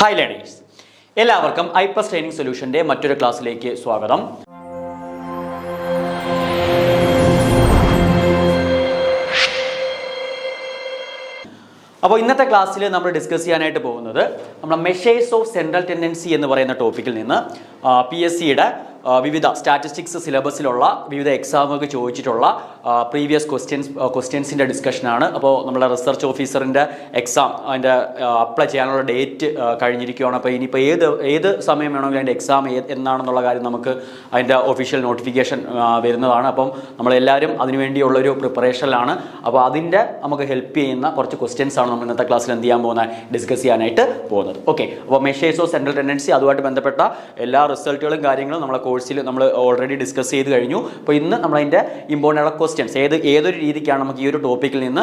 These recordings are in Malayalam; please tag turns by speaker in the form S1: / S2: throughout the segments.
S1: ഹായ് ലേണേഴ്സ്, എല്ലാവർക്കും ഐ+ ട്രെയിനിങ് സൊല്യൂഷൻ്റെ മറ്റൊരു ക്ലാസ്സിലേക്ക് സ്വാഗതം. അപ്പോൾ ഇന്നത്തെ ക്ലാസ്സിൽ നമ്മൾ ഡിസ്കസ് ചെയ്യാനായിട്ട് പോകുന്നത് നമ്മുടെ മെഷേഴ്സ് ഓഫ് സെൻട്രൽ ടെൻഡൻസി എന്ന് പറയുന്ന ടോപ്പിക്കിൽ നിന്ന് PSCയുടെ വിവിധ സ്റ്റാറ്റിസ്റ്റിക്സ് സിലബസിലുള്ള വിവിധ എക്സാമുകൾക്ക് ചോദിച്ചിട്ടുള്ള പ്രീവിയസ് ക്വസ്റ്റ്യൻസിൻ്റെ ഡിസ്കഷനാണ്. അപ്പോൾ നമ്മുടെ റിസർച്ച് ഓഫീസറിൻ്റെ എക്സാം അതിൻ്റെ അപ്ലൈ ചെയ്യാനുള്ള ഡേറ്റ് കഴിഞ്ഞിരിക്കുകയാണ്. അപ്പോൾ ഇനിയിപ്പോൾ ഏത് സമയം വേണമെങ്കിലും അതിൻ്റെ എക്സാം എന്നാണെന്നുള്ള കാര്യം നമുക്ക് അതിൻ്റെ ഒഫീഷ്യൽ നോട്ടിഫിക്കേഷൻ വരുന്നതാണ്. അപ്പം നമ്മളെല്ലാവരും അതിനുവേണ്ടിയുള്ളൊരു പ്രിപ്പറേഷനിലാണ്. അപ്പോൾ അതിൻ്റെ നമുക്ക് ഹെൽപ്പ് ചെയ്യുന്ന കുറച്ച് ക്വസ്റ്റ്യൻസാണ് നമ്മൾ ഇന്നത്തെ ക്ലാസ്സിൽ എന്ത് ചെയ്യാൻ പോകുന്നത്, ഡിസ്കസ് ചെയ്യാനായിട്ട് പോകുന്നത്. ഓക്കെ, അപ്പോൾ മെഷേഴ്സ് ഓഫ് സെൻട്രൽ ടെൻഡൻസി അതുമായിട്ട് ബന്ധപ്പെട്ട എല്ലാ റിസൾട്ടുകളും കാര്യങ്ങളും നമ്മളെ കോഴ്സിൽ നമ്മൾ ഓൾറെഡി ഡിസ്കസ് ചെയ്ത് കഴിഞ്ഞു. അപ്പോൾ ഇന്ന് നമ്മളതിൻ്റെ ഇമ്പോർട്ടൻ്റ് ആയിട്ടുള്ള ക്വസ്റ്റ്യൻസ് ഏതൊരു രീതിക്കാണ് നമുക്ക് ഈ ഒരു ടോപ്പിക്കിൽ നിന്ന്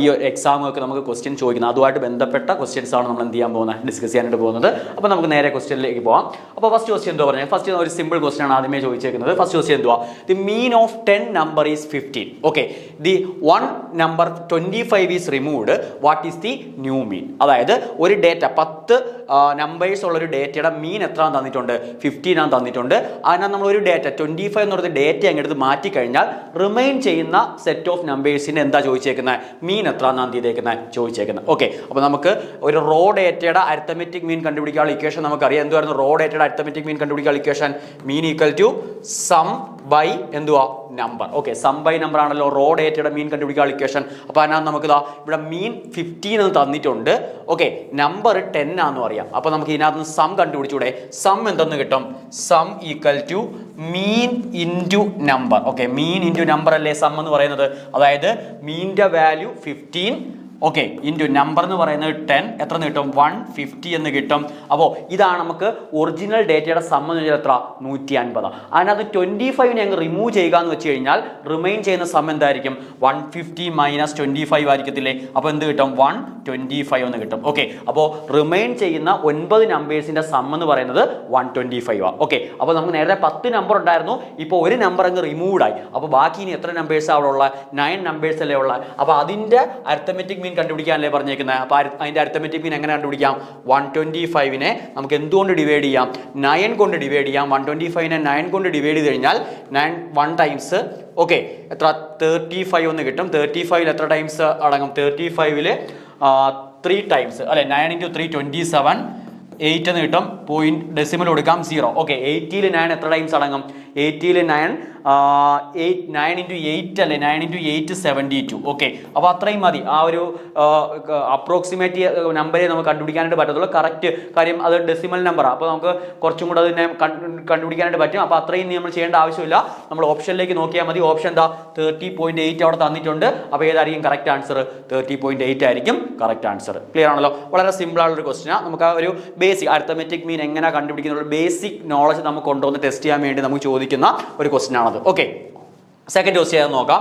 S1: ഈ എക്സാമൊക്കെ നമുക്ക് ക്വസ്റ്റ്യൻ ചോദിക്കുന്നത്, അതുമായിട്ട് ബന്ധപ്പെട്ട ക്വസ്റ്റ്യൻസ് ആണ് നമ്മൾ എന്ത് ചെയ്യാൻ പോകുന്നത്, ഡിസ്കസ് ചെയ്യാനായിട്ട് പോകുന്നത്. അപ്പോൾ നമുക്ക് നേരെ ക്വസ്റ്റ്യനിലേക്ക് പോകാം. അപ്പോൾ ഫസ്റ്റ് ക്വസ്റ്റ്യൻ എന്താ പറഞ്ഞാൽ, ഫസ്റ്റ് ഒരു സിമ്പിൾ ക്വസ്റ്റ്യൻ ആണ് ആദ്യമേ ചോദിച്ചേക്കുന്നത്. ഫസ്റ്റ് ക്വസ്റ്റ്യൻ എന്തുവാ, the mean of 10 number is 15. Okay, the 1 number 25 is removed, what is the new mean? അതായത് ഒരു ഡേറ്റ 10 നമ്പേഴ്സ് ഉള്ളൊരു ഡേറ്റയുടെ മീൻ എത്രയാണ് തന്നിട്ടുണ്ട്, 15 ആണ് തന്നിട്ടുണ്ട്. അതിനകത്ത് നമ്മൾ ഒരു ഡേറ്റ 25 എന്ന് പറയുന്ന ഡേറ്റ അങ്ങെടുത്ത് മാറ്റിക്കഴിഞ്ഞാൽ റിമെയിൻ ചെയ്യുന്ന സെറ്റ് ഓഫ് നമ്പേഴ്സിൻ്റെ എന്താ ചോദിച്ചേക്കുന്നത്, മീൻ എത്രയാണ് ചെയ്തേക്കുന്നത് ചോദിച്ചേക്കുന്നത്. ഓക്കെ, അപ്പോൾ നമുക്ക് ഒരു റോ ഡേറ്റയുടെ അരിത്തമെറ്റിക് മീൻ കണ്ടുപിടിക്കാനുള്ള ഇക്വേഷൻ നമുക്കറിയാം. എന്തുവായിരുന്നു റോ ഡേറ്റയുടെ അരിത്തമെറ്റിക് മീൻ കണ്ടുപിടിക്കാനുള്ള equation? Mean equal to sum by എന്തുവാ number. Okay, sum by number ആണല്ലോ റോ ഡേറ്റയുടെ മീൻ കണ്ടുപിടിക്കാനുള്ള ഇക്വേഷൻ. അപ്പോൾ അതിനകത്ത് നമുക്ക് ഇവിടെ മീൻ 15 എന്ന് തന്നിട്ടുണ്ട്. ഓക്കെ, നമ്പർ 10 ആണെന്ന് അറിയാം. അപ്പോൾ നമുക്ക് ഇതിനകത്ത് നിന്ന് സം കണ്ടുപിടിച്ചൂടെ? സം എന്തെന്ന് കിട്ടും? Sum equal to mean into number. Okay, mean into number അല്ലേ സം എന്ന് പറയുന്നത്. അതായത് മീനിൻ്റെ വാല്യൂ 15, ഓക്കെ, ഇൻറ്റു നമ്പർ എന്ന് പറയുന്നത് 10, എത്ര കിട്ടും? 150 എന്ന് കിട്ടും. അപ്പോൾ ഇതാണ് നമുക്ക് ഒറിജിനൽ ഡേറ്റയുടെ സം എന്ന് വെച്ചാൽ എത്ര? 150. അതിനകത്ത് 25 അങ്ങ് റിമൂവ് ചെയ്യുക എന്ന് വെച്ച് കഴിഞ്ഞാൽ റിമെയിൻ ചെയ്യുന്ന സം എന്തായിരിക്കും? 150 മൈനസ് 25 ആയിരിക്കത്തില്ലേ? അപ്പോൾ എന്ത് കിട്ടും? 125 എന്ന് കിട്ടും. ഓക്കെ, അപ്പോൾ റിമെയിൻ ചെയ്യുന്ന 9 നമ്പേഴ്സിൻ്റെ സം എന്ന് പറയുന്നത് 125 ആണ്. ഓക്കെ, അപ്പോൾ നമുക്ക് നേരത്തെ 10 നമ്പർ ഉണ്ടായിരുന്നു, ഇപ്പോൾ ഒരു നമ്പർ അങ്ങ് റിമൂവ്ഡ് ആയി. അപ്പോൾ ബാക്കി ഇനി എത്ര നമ്പേഴ്സ് അവിടെ ഉള്ള? 9 നമ്പേഴ്സ് അല്ലേ ഉള്ള. അപ്പോൾ അതിൻ്റെ അരിത്തമെറ്റിക് കണ്ടുപിടിക്കാനല്ലേ പറഞ്ഞേക്കുന്നത്. അപ്പോൾ അതിന്റെ അരിത്തമെറ്റിക് മീൻ എങ്ങനെ കണ്ടുപിടിക്കാം? 125നെ നമുക്ക് എന്തുകൊണ്ട് ഡിവൈഡ് ചെയ്യാം? 9 കൊണ്ട് ഡിവൈഡ് ചെയ്യാം. 125നെ 9 കൊണ്ട് ഡിവൈഡ് ചെയ്ത് കഴിഞ്ഞാൽ 9 1 ടൈംസ്, ഓക്കെ, എത്ര? 35 എന്ന് കിട്ടും. 35 എത്ര ടൈംസ് അടങ്ങും? 35 3 ടൈംസ് അല്ലെ. 9 × 3 27, 8 എന്ന് കിട്ടും. പോയിന്റ് ഡെസിമൽ കൊടുക്കാം 0. ഓക്കെ, 80ൽ 9 എത്ര ടൈംസ് അടങ്ങും? 80ൽ 9 9 × 8 അല്ലേ. 9 × 8 72. ഓക്കെ, അപ്പോൾ അത്രയും മതി. ആ ഒരു അപ്രോക്സിമേറ്റ് നമ്പറെ നമുക്ക് കണ്ടുപിടിക്കാനായിട്ട് പറ്റത്തുള്ളൂ. കറക്റ്റ് കാര്യം അത് ഡെസിമൽ നമ്പറാണ്. അപ്പോൾ നമുക്ക് കുറച്ചും കൂടെ അതിനെ കണ്ടുപിടിക്കാനായിട്ട് പറ്റും. അപ്പോൾ അത്രയും നമ്മൾ ചെയ്യേണ്ട ആവശ്യമില്ല. നമ്മൾ ഓപ്ഷനിലേക്ക് നോക്കിയാൽ മതി. ഓപ്ഷൻ എന്താ? 30.8 അവിടെ തന്നിട്ടുണ്ട്. അപ്പോൾ ഏതായിരിക്കും കറക്റ്റ് ആൻസർ? 30.8 ആയിരിക്കും കറക്റ്റ് ആൻസർ. ക്ലിയർ ആണല്ലോ? വളരെ സിമ്പിൾ ആയിട്ടുള്ള ക്വസ്റ്റ്യനാണ്. നമുക്ക് ആ ഒരു ബേസിക് അരിത്തമെറ്റിക് മീൻ എങ്ങനെ കണ്ടുപിടിക്കുന്ന ബേസിക് നോളജ് നമുക്ക് കൊണ്ടുവന്ന് ടെസ്റ്റ് ചെയ്യാൻ വേണ്ടി നമുക്ക് ചോദിക്കുന്ന ഒരു ക്വസ്റ്റ്യൻ ആണത്. ഓക്കെ, സെക്കൻഡ് ക്വസ്റ്റ്യൻ നോക്കാം.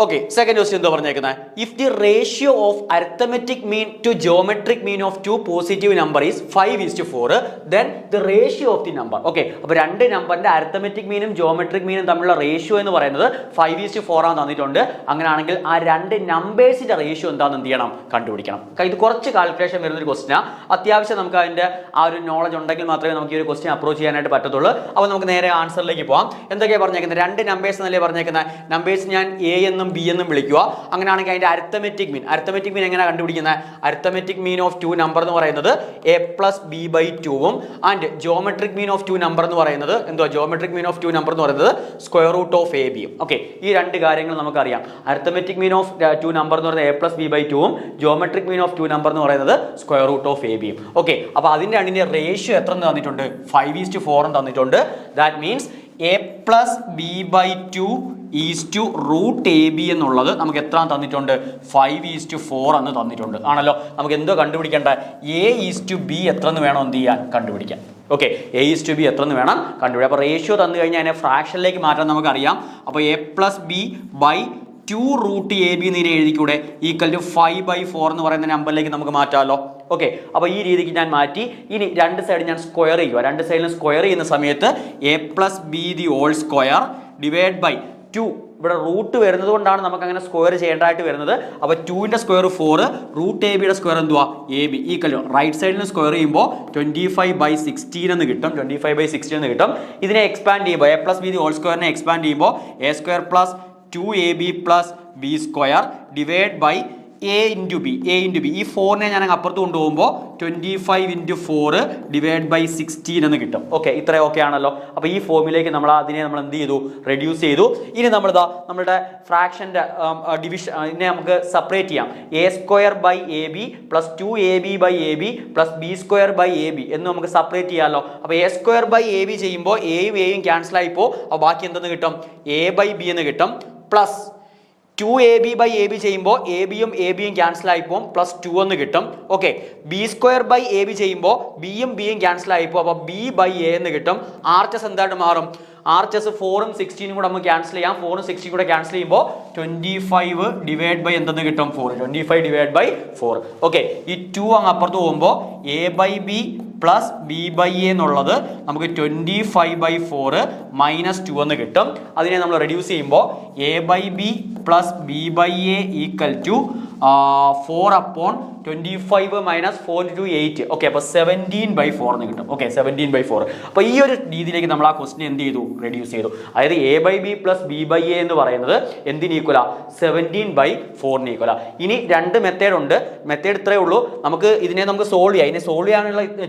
S1: ഓക്കെ, സെക്കൻഡ് ക്വസ്റ്റ്യൻ എന്താ പറഞ്ഞേക്കുന്നത്? If the ratio of arithmetic mean to geometric mean of 2 positive number is 5:4, then the ratio of the number. Okay, അപ്പോൾ രണ്ട് നമ്പറിന്റെ അരിത്തമെറ്റിക് മീനും ജിയോമെട്രിക് മീനും തമ്മിലുള്ള റേഷ്യോ എന്ന് പറയുന്നത് 5:4 ആണ് തന്നിട്ടുണ്ട്. അങ്ങനെയാണെങ്കിൽ ആ രണ്ട് നമ്പേഴ്സിന്റെ റേഷ്യോ എന്താണെന്ന് എന്ത് ചെയ്യണം? കണ്ടുപിടിക്കണം. ഇത് കുറച്ച് കാൽക്കുലേഷൻ വരുന്നൊരു ക്വസ്റ്റ്യനാണ്. അത്യാവശ്യം നമുക്ക് അതിന്റെ ആ ഒരു നോളജ് ഉണ്ടെങ്കിൽ മാത്രമേ നമുക്ക് ഈ ഒരു ക്വസ്റ്റ്യൻ അപ്രോച്ച് ചെയ്യാനായിട്ട് പറ്റത്തുള്ളൂ. അപ്പോൾ നമുക്ക് നേരെ ആൻസറിലേക്ക് പോകാം. എന്തൊക്കെയാണ് പറഞ്ഞേക്കുന്നത്? രണ്ട് നമ്പേഴ്സ് എന്നല്ലേ പറഞ്ഞേക്കുന്നത്. നമ്പേഴ്സ് ഞാൻ എ എന്നും ബി എന്നും വിളിക്കുക. അങ്ങനെയാണെങ്കിൽ അതിന്റെ അരിത്തമെറ്റിക് മീൻ എങ്ങനെ കണ്ടുപിടിക്കുന്നത്? അരിത്തമെറ്റിക് മീൻ ഓഫ് 2 നമ്പർ എന്ന് പറയുന്നത് a+b/2ഉം and geometric mean of 2 number എന്ന് പറയുന്നത് എന്തുവാ? ജിയോമെട്രിക് മീൻ ഓഫ് 2 നമ്പർ എന്ന് പറയുന്നത് √ab. ഓക്കെ, ഈ രണ്ട് കാര്യങ്ങൾ നമുക്കറിയാം. അരിത്തമെറ്റിക് മീൻ ഓഫ് 2 നമ്പർ എന്ന് പറയുന്നത് a+b/2ഉം ജിയോമെട്രിക് മീൻ ഓഫ് 2 നമ്പർ എന്ന് പറയുന്നത് √ab. ഓക്കെ, അപ്പോൾ അതിന്റെ രണ്ടിന്റെ റേഷ്യോ എത്ര തന്നിട്ടുണ്ട്? 5:4 തന്നിട്ടുണ്ട്. ദാറ്റ് മീൻസ് a+b/2 √ab എന്നുള്ളത് നമുക്ക് എത്ര തന്നിട്ടുണ്ട്? 5:4 എന്ന് തന്നിട്ടുണ്ട്. ആണല്ലോ? നമുക്ക് എന്തോ കണ്ടുപിടിക്കേണ്ട? a:b എത്ര എന്ന് വേണം എന്ത് ചെയ്യാൻ? കണ്ടുപിടിക്കാൻ. ഓക്കെ, a:b എത്ര എന്ന് വേണം കണ്ടുപിടിക്കാം. അപ്പോൾ റേഷ്യോ തന്നു കഴിഞ്ഞാൽ അതിനെ ഫ്രാക്ഷനിലേക്ക് മാറ്റാൻ നമുക്കറിയാം. അപ്പോൾ a+b/2 √ab എന്ന് എഴുതിക്കൂടെ? ഈക്വൽ ടു 5/4 എന്ന് പറയുന്ന നമ്പറിലേക്ക് നമുക്ക് മാറ്റാമല്ലോ. ഓക്കെ, അപ്പോൾ ഈ രീതിക്ക് ഞാൻ മാറ്റി. ഇനി രണ്ട് സൈഡ് ഞാൻ സ്ക്വയർ ചെയ്യുക. രണ്ട് സൈഡിലും സ്ക്വയർ ചെയ്യുന്ന സമയത്ത് a+b² ഡിവൈഡ് ബൈ 2 ഇവിടെ റൂട്ട് വരുന്നത് കൊണ്ടാണ് നമുക്ക് അങ്ങനെ സ്ക്വയർ ചെയ്യേണ്ടതായിട്ട് വരുന്നത്. അപ്പോൾ 2ന്റെ സ്ക്വയർ 4, റൂട്ട് എ ബിയുടെ സ്ക്വയർ എന്തുവാ എ ബി ഈക്വൽ റൈറ്റ് സൈഡിൽ സ്ക്വയർ ചെയ്യുമ്പോൾ 25/16 എന്ന് കിട്ടും. 25/16 എന്ന് കിട്ടും. ഇതിനെ എക്സ്പാൻഡ് ചെയ്യുമ്പോൾ എ പ്ലസ് ബി ഹോൾ സ്ക്വയറിനെ എക്സ്പാൻഡ് ചെയ്യുമ്പോൾ a square plus 2ab plus b square divide by a into b. ഈ 4നെ ഞാൻ അപ്പുറത്ത് കൊണ്ടുപോകുമ്പോൾ 25 × 4 ഡിവൈഡ് ബൈ 16 എന്ന് കിട്ടും. ഓക്കെ, ഇത്ര ഓക്കെ ആണല്ലോ. അപ്പോൾ ഈ ഫോമിലേക്ക് നമ്മൾ എന്ത് ചെയ്തു, റെഡ്യൂസ് ചെയ്തു. ഇനി നമ്മളിതാ നമ്മുടെ ഫ്രാക്ഷൻ്റെ ഡിവിഷൻ ഇതിനെ നമുക്ക് സെപ്പറേറ്റ് ചെയ്യാം. A square by a b plus 2ab by a b plus b square by a B എന്ന് നമുക്ക് സെപ്പറേറ്റ് ചെയ്യാമല്ലോ. അപ്പോൾ a square by a b ചെയ്യുമ്പോൾ എയും എയും ക്യാൻസൽ ആയിപ്പോൾ അപ്പോൾ ബാക്കി എന്തെന്ന് കിട്ടും, എ ബൈ ബി എന്ന് കിട്ടും. Plus 2ab by a b ചെയ്യുമ്പോൾ എ ബിയും ക്യാൻസൽ ആയിപ്പോൾ പ്ലസ് 2 എന്ന് കിട്ടും. Okay, b square by a b ചെയ്യുമ്പോൾ ബിയും ക്യാൻസൽ ആയിപ്പോൾ അപ്പോൾ ബി ബൈ എ എന്ന് കിട്ടും. ആർച്ചസ് എന്തായിട്ട് മാറും, ആർച്ചസ് 4ഉം 16ഉം കൂടെ നമുക്ക് ക്യാൻസൽ ചെയ്യാം. 4ഉം 16 കൂടെ ക്യാൻസൽ ചെയ്യുമ്പോൾ 25 ഡിവൈഡ് ബൈ എന്തെന്ന് കിട്ടും, 4. 25 ഡിവൈഡ് ബൈ 4. ഓക്കെ, ഈ 2 അങ്ങ് അപ്പുറത്ത് പോകുമ്പോൾ a by b plus b by a എന്നുള്ളത് നമുക്ക് 25/4 മൈനസ് 2 എന്ന് കിട്ടും. അതിനെ നമ്മൾ റെഡ്യൂസ് ചെയ്യുമ്പോൾ a by b plus b by a equal to 4/25 minus 4 × 8. Okay, അപ്പോൾ 17/4 എന്ന് കിട്ടും. ഓക്കെ, 17/4. അപ്പോൾ ഈ ഒരു രീതിയിലേക്ക് നമ്മൾ ആ ക്വസ്റ്റിനെ എന്ത് ചെയ്തു, റെഡ്യൂസ് ചെയ്തു. അതായത് a by b plus b by a എന്ന് പറയുന്നത് എന്തിന് ഈക്വലാ, 17/4 ഈക്വലാ. ഇനി രണ്ട് മെത്തേഡ് ഉണ്ട്. മെത്തേഡ് ഇത്രയേ ഉള്ളൂ. ഇതിനെ നമുക്ക് സോൾവ് ചെയ്യാം. ഇതിനെ സോൾവ്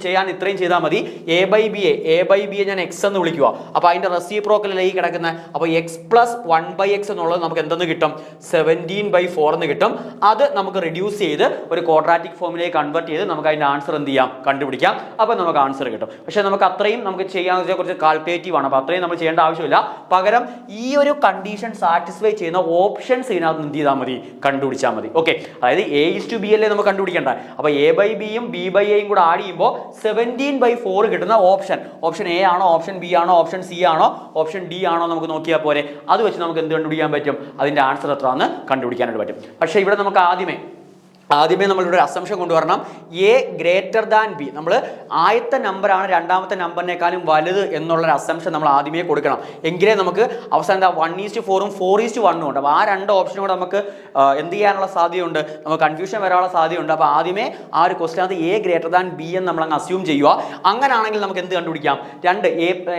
S1: ചെയ്യാൻ ഇത്രയും ചെയ്താൽ മതി. എ ബൈ ബി എ ഞാൻ എക്സ് എന്ന് വിളിക്കുക. അപ്പോൾ അതിന്റെ റെസിപ്രോക്കലല്ലേ ഈ കിടക്കുന്നത്. അപ്പോൾ എക്സ് പ്ലസ് 1/x എന്നുള്ളത് നമുക്ക് എന്തെന്ന് കിട്ടും, 17/4 എന്ന് കിട്ടും. അത് നമുക്ക് റെഡ്യൂസ് ചെയ്ത് ഒരു ക്വാഡ്രാറ്റിക് ഫോമിലേക്ക് കൺവേർട്ട് ചെയ്ത് നമുക്ക് അതിന്റെ ആൻസർ എന്ത് ചെയ്യാം, കണ്ടുപിടിക്കാം. അപ്പോൾ നമുക്ക് ആൻസർ കിട്ടും. പക്ഷേ നമുക്ക് അത്രയും ചെയ്യാന്ന് വെച്ചാൽ കുറച്ച് കാൽക്കുലേറ്റീവ് ആണ്. അപ്പോൾ അത്രയും നമ്മൾ ചെയ്യേണ്ട ആവശ്യമില്ല. പകരം ഈ ഒരു കണ്ടീഷൻ സാറ്റിസ്ഫൈ ചെയ്യുന്ന ഓപ്ഷൻസ് ഇതിനകത്ത് എന്ത് ചെയ്താൽ മതി, കണ്ടുപിടിച്ചാൽ മതി. ഓക്കെ, അതായത് A/B അല്ലേ നമുക്ക് കണ്ടുപിടിക്കേണ്ട. അപ്പോൾ എ ബൈ ബിയും ബി ബൈ എയും കൂടെ ആഡ് ചെയ്യുമ്പോൾ 17/4 കിട്ടുന്ന ഓപ്ഷൻ എ ആണോ, ഓപ്ഷൻ ബി ആണോ, ഓപ്ഷൻ സി ആണോ, ഓപ്ഷൻ ഡി ആണോ നമുക്ക് നോക്കിയാൽ പോരെ. അത് വെച്ച് നമുക്ക് എന്ത് കണ്ടുപിടിക്കാൻ പറ്റും, അതിന്റെ ആൻസർ എത്രയാണെന്ന് കണ്ടുപിടിക്കാനായിട്ട് പറ്റും. പക്ഷേ ഇവിടെ നമുക്ക് ആദ്യമേ നമ്മളിവിടെ ഒരു അസംഷൻ കൊണ്ടുവരണം. എ ഗ്രേറ്റർ ദാൻ ബി, നമ്മൾ ആദ്യത്തെ നമ്പറാണ് രണ്ടാമത്തെ നമ്പറിനേക്കാളും വലുത് എന്നുള്ളൊരു അസംഷൻ നമ്മൾ ആദ്യമേ കൊടുക്കണം. എങ്കിലേ നമുക്ക് അവസാനം 1:4ഉം 4:1 ഉണ്ട്. അപ്പോൾ ആ രണ്ട് ഓപ്ഷനും കൂടെ നമുക്ക് എന്ത് ചെയ്യാനുള്ള സാധ്യതയുണ്ട്, നമുക്ക് കൺഫ്യൂഷൻ വരാനുള്ള സാധ്യതയുണ്ട്. അപ്പോൾ ആദ്യമേ ആ ഒരു ക്വസ്റ്റിനകത്ത് എ ഗ്രേറ്റർ ദാൻ ബി എന്ന് നമ്മൾ അങ്ങ് അസ്യൂം ചെയ്യുക. അങ്ങനെയാണെങ്കിൽ നമുക്ക് എന്ത് കണ്ടുപിടിക്കാം,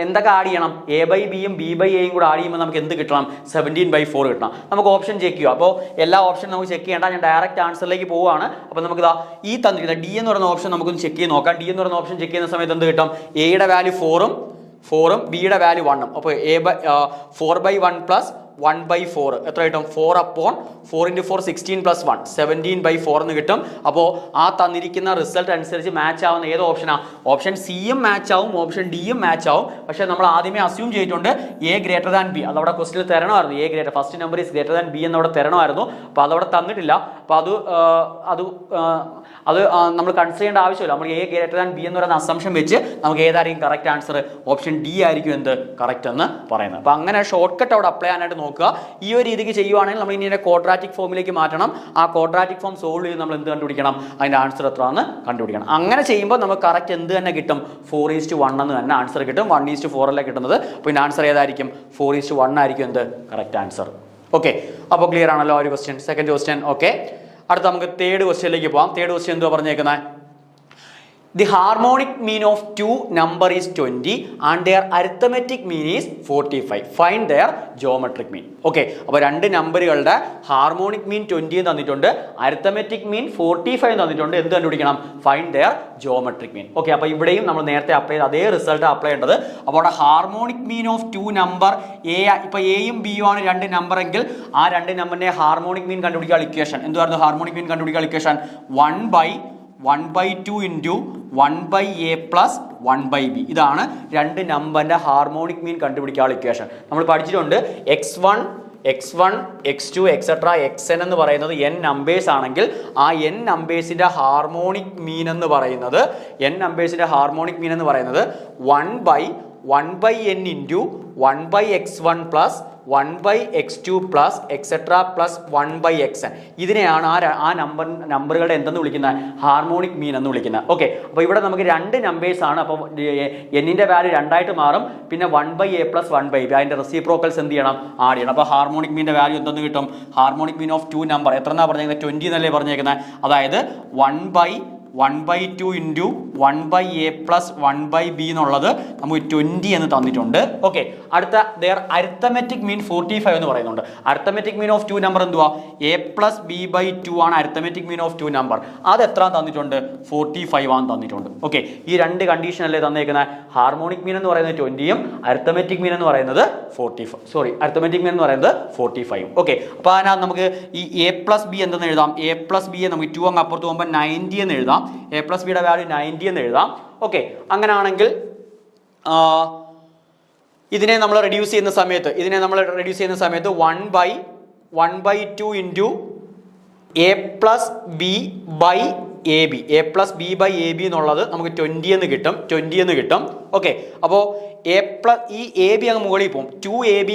S1: എന്തൊക്കെ ആഡ് ചെയ്യണം, എ ബൈ ബിയും ബി ബൈ എയും കൂടെ ആഡ് ചെയ്യുമ്പോൾ നമുക്ക് എന്ത് കിട്ടണം, 17/4 കിട്ടണം. നമുക്ക് ഓപ്ഷൻ ചെക്ക് ചെയ്യുക. അപ്പോൾ എല്ലാ ഓപ്ഷനും നമുക്ക് ചെക്ക് ചെയ്യേണ്ട, ഞാൻ ഡയറക്റ്റ് ആൻസറിലേക്ക് പോകും. അപ്പോൾ നമുക്ക് ഈ തന്നിരിക്കുന്ന ഡി എന്ന് പറയുന്ന ഓപ്ഷൻ നമുക്കൊന്ന് ചെക്ക് ചെയ്ത് നോക്കാം. ഡി എന്ന് പറയുന്ന ഓപ്ഷൻ ചെക്ക് ചെയ്യുന്ന സമയത്ത് എന്ത് കിട്ടും, എയുടെ വാല്യൂ 4ഉം ബിയുടെ വാല്യൂ 1ഉം. അപ്പോൾ 4/1 പ്ലസ് 1/4 എത്ര കിട്ടും, 4/4 × 4 16 + 1 17/4 എന്ന് കിട്ടും. അപ്പോൾ ആ തന്നിരിക്കുന്ന റിസൾട്ട് അനുസരിച്ച് മാച്ച് ആവുന്ന ഏത് ഓപ്ഷനാണ്, ഓപ്ഷൻ സിയും മാച്ച് ആവും, ഓപ്ഷൻ ഡിയും മാച്ച് ആവും. പക്ഷേ നമ്മൾ ആദ്യമേ അസ്യൂം ചെയ്തിട്ടുണ്ട് എ ഗ്രേറ്റർ ദാൻ ബി. അതവിടെ ക്വസ്റ്റിൽ തരണമായിരുന്നു. A greater first number is greater than b എന്നവിടെ തരണമായിരുന്നു. അപ്പോൾ അതവിടെ തന്നിട്ടില്ല. അപ്പോൾ അത് നമ്മൾ കൺസിഡർ ചെയ്യേണ്ട ആവശ്യമില്ല. നമ്മൾ എ ഗ്രേറ്റർ ദാൻ ബി എന്ന് പറയുന്ന അസംഷൻ വെച്ച് നമുക്ക് ഏതായിരിക്കും കറക്റ്റ് ആൻസർ, ഓപ്ഷൻ ഡി ആയിരിക്കും എന്ത് കറക്റ്റ് എന്ന് പറയുന്നത്. അപ്പോൾ അങ്ങനെ ഷോർട്ട് കട്ട് അവിടെ അപ്ലൈ ചെയ്യാനായിട്ട് നോക്കുക. ഈ ഒരു രീതിക്ക് ചെയ്യുവാണെങ്കിൽ നമ്മൾ ഇനി ക്വാഡ്രാറ്റിക് ഫോമിലേക്ക് മാറ്റണം. ആ ക്വാഡ്രാറ്റിക് ഫോം സോൾവ് ചെയ്ത് നമ്മൾ എന്ത് കണ്ടുപിടിക്കണം, അതിന്റെ ആൻസർ എത്രയാണെന്ന് കണ്ടുപിടിക്കണം. അങ്ങനെ ചെയ്യുമ്പോൾ നമുക്ക് കറക്റ്റ് എന്ത് തന്നെ കിട്ടും, 4:1 എന്ന് തന്നെ ആൻസർ കിട്ടും. 1:4 അല്ലേ കിട്ടുന്നത്. പിന്നെ ആൻസർ ഏതായിരിക്കും, 4:1 ആയിരിക്കും എന്ത് കറക്റ്റ് ആൻസർ. ഓക്കെ, അപ്പോൾ ക്ലിയർ ആണല്ലോ ഒരു ക്വസ്റ്റ്യൻ. Second question. ഓക്കെ, അടുത്ത നമുക്ക് തേർഡ് ക്വസ്റ്റ്യനിലേക്ക് പോകാം. തേർഡ് ക്വസ്റ്റ്യൻ എന്തുവാ പറഞ്ഞേക്കുന്നത്, the harmonic mean of two number is 20 and their arithmetic mean is 45. Find their geometric mean. Okay, അപ്പോൾ രണ്ട് നമ്പറുകളുടെ ഹാർമോണിക് മീൻ 20 തന്നിട്ടുണ്ട്, അരിത്തമെറ്റിക് മീൻ 45 തന്നിട്ടുണ്ട്. എന്ത് കണ്ടുപിടിക്കണം, find their geometric mean. Okay, അപ്പോൾ ഇവിടെയും നമ്മൾ നേരത്തെ അപ്ലൈ ചെയ്ത അതേ റിസൾട്ട് അപ്ലൈ ചെയ്യേണ്ടത്. അപ്പോൾ അവിടെ harmonic mean of two number ഇപ്പോൾ എയും ബിയും ആണ് രണ്ട് നമ്പർ എങ്കിൽ ആ രണ്ട് നമ്പറിന്റെ ഹാർമോണിക് മീൻ കണ്ടുപിടിക്കാനുള്ള ഇക്വേഷൻ എന്തുവായിരുന്നു, ഹാർമോണിക് മീൻ കണ്ടുപിടിക്കാനുള്ള equation 1/2 into 1/a plus 1/b. ഇതാണ് രണ്ട് നമ്പറിന്റെ ഹാർമോണിക് മീൻ കണ്ടുപിടിക്കാനുള്ള ഇക്വേഷൻ. നമ്മൾ പഠിച്ചിട്ടുണ്ട് x1 x2 എക്സെട്ര xn എന്ന് പറയുന്നത് n നമ്പേഴ്സ് ആണെങ്കിൽ ആ n നമ്പേഴ്സിന്റെ ഹാർമോണിക് മീൻ എന്ന് പറയുന്നത് 1/(1 1/n into 1/x1 plus 1/x2 plus etcetera plus 1/xn. ഇതിനെയാണ് ആ നമ്പറുകളുടെ എന്തെന്ന് വിളിക്കുന്നത്? ഹാർമോണിക് മീൻ എന്ന് വിളിക്കുന്നത്. ഓക്കെ, അപ്പോൾ ഇവിടെ നമുക്ക് രണ്ട് നമ്പേഴ്സ് ആണ്. അപ്പോൾ എന്നിൻ്റെ വാല്യൂ രണ്ടായിട്ട് മാറും. പിന്നെ 1/a പ്ലസ് 1/b അതിൻ്റെ റെസിപ്രോക്കൽസ് എന്ത് ചെയ്യണം? ആഡ് ചെയ്യണം. അപ്പോൾ ഹാർമോണിക് മീൻ്റെ വാല്യൂ എന്തെന്ന് കിട്ടും? ഹാർമോണിക് മീൻ ഓഫ് 2 നമ്പർ എത്രന്നാണ് പറഞ്ഞേക്കുന്നത്? 20 എന്നല്ലേ പറഞ്ഞേക്കുന്നത്. അതായത് 1/2 ഇൻറ്റു 1/a പ്ലസ് 1/b എന്നുള്ളത് നമുക്ക് 20 എന്ന് തന്നിട്ടുണ്ട്. ഓക്കെ, അടുത്ത ദെയർ അരിത്തമെറ്റിക് മീൻ 45 എന്ന് പറയുന്നുണ്ട്. അരിത്തമെറ്റിക് മീൻ ഓഫ് 2 നമ്പർ എന്തുവാ? a പ്ലസ് b/2 ആണ് അരിത്തമെറ്റിക് മീൻ ഓഫ് 2 നമ്പർ. അത് എത്ര തന്നിട്ടുണ്ട്? 45 ആണ് തന്നിട്ടുണ്ട്. ഓക്കെ, ഈ രണ്ട് കണ്ടീഷൻ അല്ലേ തന്നേക്കുന്നത്? ഹാർമോണിക് മീൻ എന്ന് പറയുന്നത് 20യും അരിത്തമെറ്റിക് മീൻ എന്ന് പറയുന്നത് 45. ഓക്കെ, അപ്പോൾ അതിനകത്ത് നമുക്ക് ഈ a പ്ലസ് ബി എന്തെന്ന് എഴുതാം? a പ്ലസ് ബിയെ നമുക്ക് 2 അങ്ങ് അപ്പുറത്ത് പോകുമ്പോൾ 90 എന്ന് എഴുതാം. a പ്ലസ് ബിയുടെ വാല്യൂ 90 എന്ന് എഴുതാം. ഓക്കെ, അങ്ങനെയാണെങ്കിൽ ഇതിനെ നമ്മൾ റെഡ്യൂസ് ചെയ്യുന്ന സമയത്ത് 1/2 into a plus b by a b എന്നുള്ളത് നമുക്ക് 20 എന്ന് കിട്ടും. ഓക്കെ, അപ്പോൾ ഈ എ ബി അങ്ങ് മുകളിൽ പോകും. 2ab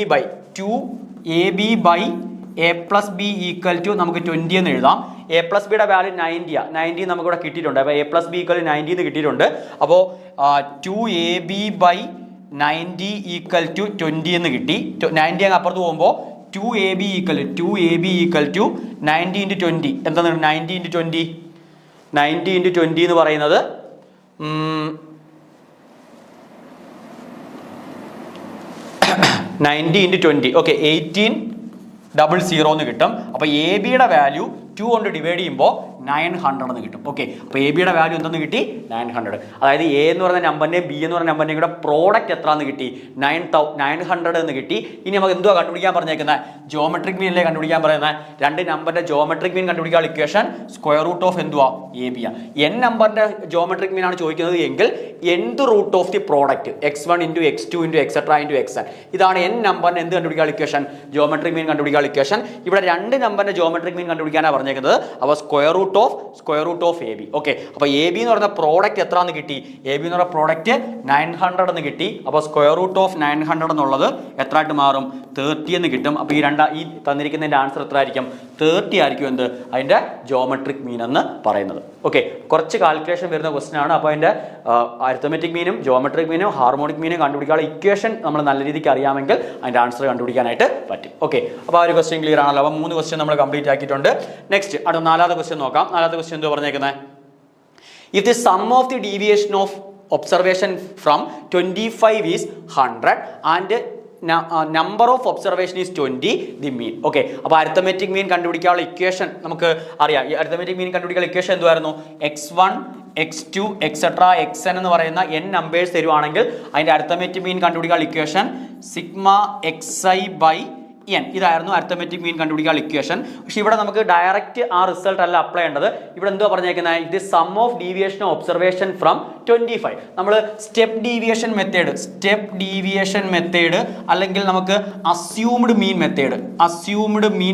S1: by a plus b equal to നമുക്ക് 20 എന്ന് എഴുതാം. a പ്ലസ് ബിയുടെ വാല്യൂ 90 നമുക്കിവിടെ കിട്ടിയിട്ടുണ്ട്. അപ്പോൾ a പ്ലസ് ബി ഈക്വൽ 90 എന്ന് കിട്ടിയിട്ടുണ്ട്. അപ്പോൾ 2ab ബൈ 90 ഈക്വൽ ടു 20 എന്ന് കിട്ടി. 90 അങ്ങ് അപ്പുറത്ത് പോകുമ്പോൾ 2ab ഈക്വൽ ടു 90 ഇൻറ്റു 20 എന്താണ്? 90 ഇൻറ്റു 20 എന്ന് പറയുന്നത് 90 ഇൻറ്റു 20. ഓക്കെ, 1800 എന്ന് കിട്ടും. അപ്പോൾ എ ബിയുടെ വാല്യൂ 2 കൊണ്ട് ഡിവൈഡ് ചെയ്യുമ്പോൾ 900 എന്ന് കിട്ടും. ഓക്കെ, അപ്പോൾ എ ബിയുടെ വാല്യൂ എന്തെന്ന് കിട്ടി? 900. അതായത് എ എന്ന് പറയുന്ന നമ്പറിൻ്റെയും ബി എന്ന് പറയുന്ന നമ്പറിൻ്റെയും കൂടെ പ്രോഡക്റ്റ് എത്ര എന്ന് കിട്ടി? 900 എന്ന് കിട്ടി. ഇനി നമുക്ക് എന്തുവാ കണ്ടുപിടിക്കാൻ പറഞ്ഞേക്കുന്നത്? ജോമെട്രിക് മീനിലെ കണ്ടുപിടിക്കാൻ പറയുന്നത്. രണ്ട് നമ്പറിൻ്റെ ജോമെട്രിക് മീൻ കണ്ടുപിടിക്കാനുള്ള ഇക്വേഷൻ സ്ക്വയർ റൂട്ട് ഓഫ് എന്തുവാ? എ ബി ആണ്. എൻ നമ്പറിൻ്റെ ജോമെട്രിക് മീൻ ആണ് ചോദിക്കുന്നത് എങ്കിൽ nth root of the product x1 into x2 into etcetera into xn. ഇതാണ് എൻ നമ്പറിന് എന്ത് കണ്ടുപിടിക്കാനുള്ള ഇക്വേഷൻ? ജോമെട്രിക് മീൻ കണ്ടുപിടിക്കാനുള്ള ഇക്വേഷൻ. ഇവിടെ രണ്ട് നമ്പറിൻ്റെ ജോമെട്രിക് മീൻ കണ്ടുപിടിക്കാനാണ് പറഞ്ഞേക്കുന്നത്. അപ്പോൾ square root of A B. Okay, അപ്പോൾ എ ബി എന്ന് പറയുന്ന പ്രോഡക്റ്റ് എത്ര എന്ന് കിട്ടി? എ ബി എന്ന് പറയുന്ന പ്രോഡക്റ്റ് 900 എന്ന് കിട്ടി. അപ്പോൾ സ്ക്വയർ റൂട്ട് ഓഫ് 900 എന്നുള്ളത് എത്ര ആയിട്ട് മാറും? 30 എന്ന് കിട്ടും. അപ്പോൾ ഈ തന്നിരിക്കുന്നതിൻ്റെ ആൻസർ എത്ര ആയിരിക്കും? 30 ആയിരിക്കും എന്ത്? അതിൻ്റെ ജോമെട്രിക് മീൻ എന്ന് പറയുന്നത്. ഓക്കെ, കുറച്ച് കാൽക്കുലേഷൻ വരുന്ന ക്വസ്റ്റൻ ആണ്. അപ്പോൾ അതിൻ്റെ അരിത്തമെറ്റിക് മീനും ജോമെട്രിക് മീനും ഹാർമോണിക് മീനും കണ്ടുപിടിക്കാനുള്ള ഇക്വേഷൻ നമ്മൾ നല്ല രീതിക്ക് അറിയാമെങ്കിൽ അതിൻ്റെ ആൻസർ കണ്ടുപിടിക്കാനായിട്ട് പറ്റും. ഓക്കെ, അപ്പോൾ ആ ഒരു ക്വസ്റ്റ്യൻ ക്ലിയർ ആണല്ലോ. അപ്പോൾ 3 ക്വസ്റ്റ്യൻ നമ്മൾ കംപ്ലീറ്റ് ആക്കിയിട്ടുണ്ട്. നെക്സ്റ്റ് അടുത്ത 4ാമത്തെ ക്വസ്റ്റ്യൻ നോക്കാം. 4ാമത്തെ ക്വസ്റ്റ്യൻ എന്തോ പറഞ്ഞേക്കുന്നത്? If the sum of the deviation of observation from 25 is 100 and number of observation is 20 the mean. Okay, അപ്പോൾ അരിത്തമെറ്റിക് മീൻ കണ്ടുപിടിക്കാനുള്ള ഇക്വേഷൻ നമുക്ക് അറിയാം. ഈ അരിത്തമെറ്റിക് മീൻ കണ്ടുപിടിക്കാനുള്ള ഇക്വേഷൻ എന്തുവായിരുന്നു? x1 x2 എക്സെട്ര xn എന്ന് പറയുന്ന n നമ്പേഴ്സ് തരുവാണെങ്കിൽ അതിൻ്റെ അരിത്തമെറ്റിക് മീൻ കണ്ടുപിടിക്കാനുള്ള equation sigma xi by n ഇതായിരുന്നു അരിത്തമെറ്റിക് മീൻ കണ്ടുപിടിക്കാനുള്ള ഇക്വേഷൻ. പക്ഷേ ഇവിടെ നമുക്ക് ഡയറക്റ്റ് ആ റിസൾട്ട് അല്ല അപ്ലൈ ചെയ്യേണ്ടത്. ഇവിടെ എന്തുവാ പറഞ്ഞേക്കുന്നത്? ഇത് sum of deviation observation from 25. നമ്മൾ സ്റ്റെപ്പ് ഡീവിയേഷൻ മെത്തേഡ് അല്ലെങ്കിൽ നമുക്ക് അസ്യൂംഡ് മീൻ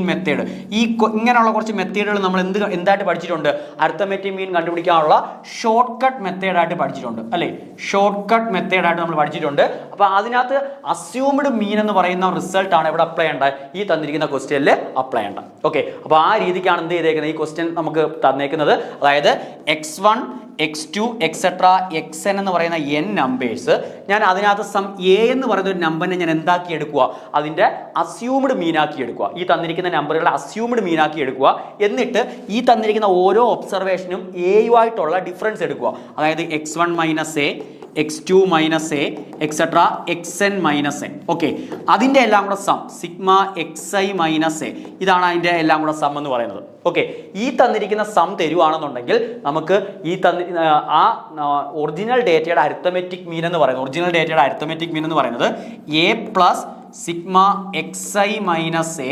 S1: മെത്തേഡ് ഈ ഇങ്ങനെയുള്ള കുറച്ച് മെത്തേഡുകൾ നമ്മൾ എന്തായിട്ട് പഠിച്ചിട്ടുണ്ട്? അരിത്തമെറ്റിക് മീൻ കണ്ടുപിടിക്കാനുള്ള ഷോർട്ട് കട്ട് മെത്തേഡായിട്ട് പഠിച്ചിട്ടുണ്ട് അല്ലേ? ഷോർട്ട് കട്ട് മെത്തേഡായിട്ട് നമ്മൾ പഠിച്ചിട്ടുണ്ട്. അപ്പോൾ അതിനകത്ത് അസ്യൂംഡ് മീൻ എന്ന് പറയുന്ന റിസൾട്ടാണ് ഇവിടെ അപ്ലൈ ചെയ്യേണ്ടത്. ഈ തന്നിരിക്കുന്ന ക്വസ്റ്റ്യനിൽ അപ്ലൈ ചെയ്യണ്ട. ഓക്കെ, അപ്പോൾ ആ രീതിക്കാണ് എന്ത് ചെയ്തേക്കുന്നത്? ഈ ക്വസ്റ്റ്യൻ നമുക്ക് തന്നേക്കുന്നത്. അതായത് x1 x2 എക്സെട്ര xn എന്ന് പറയുന്ന n നമ്പേഴ്സ് ഞാൻ അതിനകത്ത് സം a എന്ന് പറയുന്ന ഒരു നമ്പറിനെ ഞാൻ എന്താക്കി എടുക്കുക? അതിൻ്റെ അസ്യൂംഡ് മീനാക്കി എടുക്കുക. ഈ തന്നിരിക്കുന്ന നമ്പറുകളെ അസ്യൂംഡ് മീനാക്കി എടുക്കുക. എന്നിട്ട് ഈ തന്നിരിക്കുന്ന ഓരോ ഒബ്സർവേഷനും എയുമായിട്ടുള്ള ഡിഫറൻസ് എടുക്കുക. അതായത് x1 minus A x2 minus A et cetera xn minus A. Okay, അതിൻ്റെ എല്ലാം കൂടെ sum sigma xi minus A. ഇതാണ് അതിൻ്റെ എല്ലാം കൂടെ സം എന്ന് പറയുന്നത്. ഓക്കെ, ഈ തന്നിരിക്കുന്ന സം തരുവാണെന്നുണ്ടെങ്കിൽ നമുക്ക് ഈ ഒറിജിനൽ ഡേറ്റയുടെ അരിത്തമെറ്റിക് മീൻ എന്ന് പറയുന്നത് a plus sigma xi minus a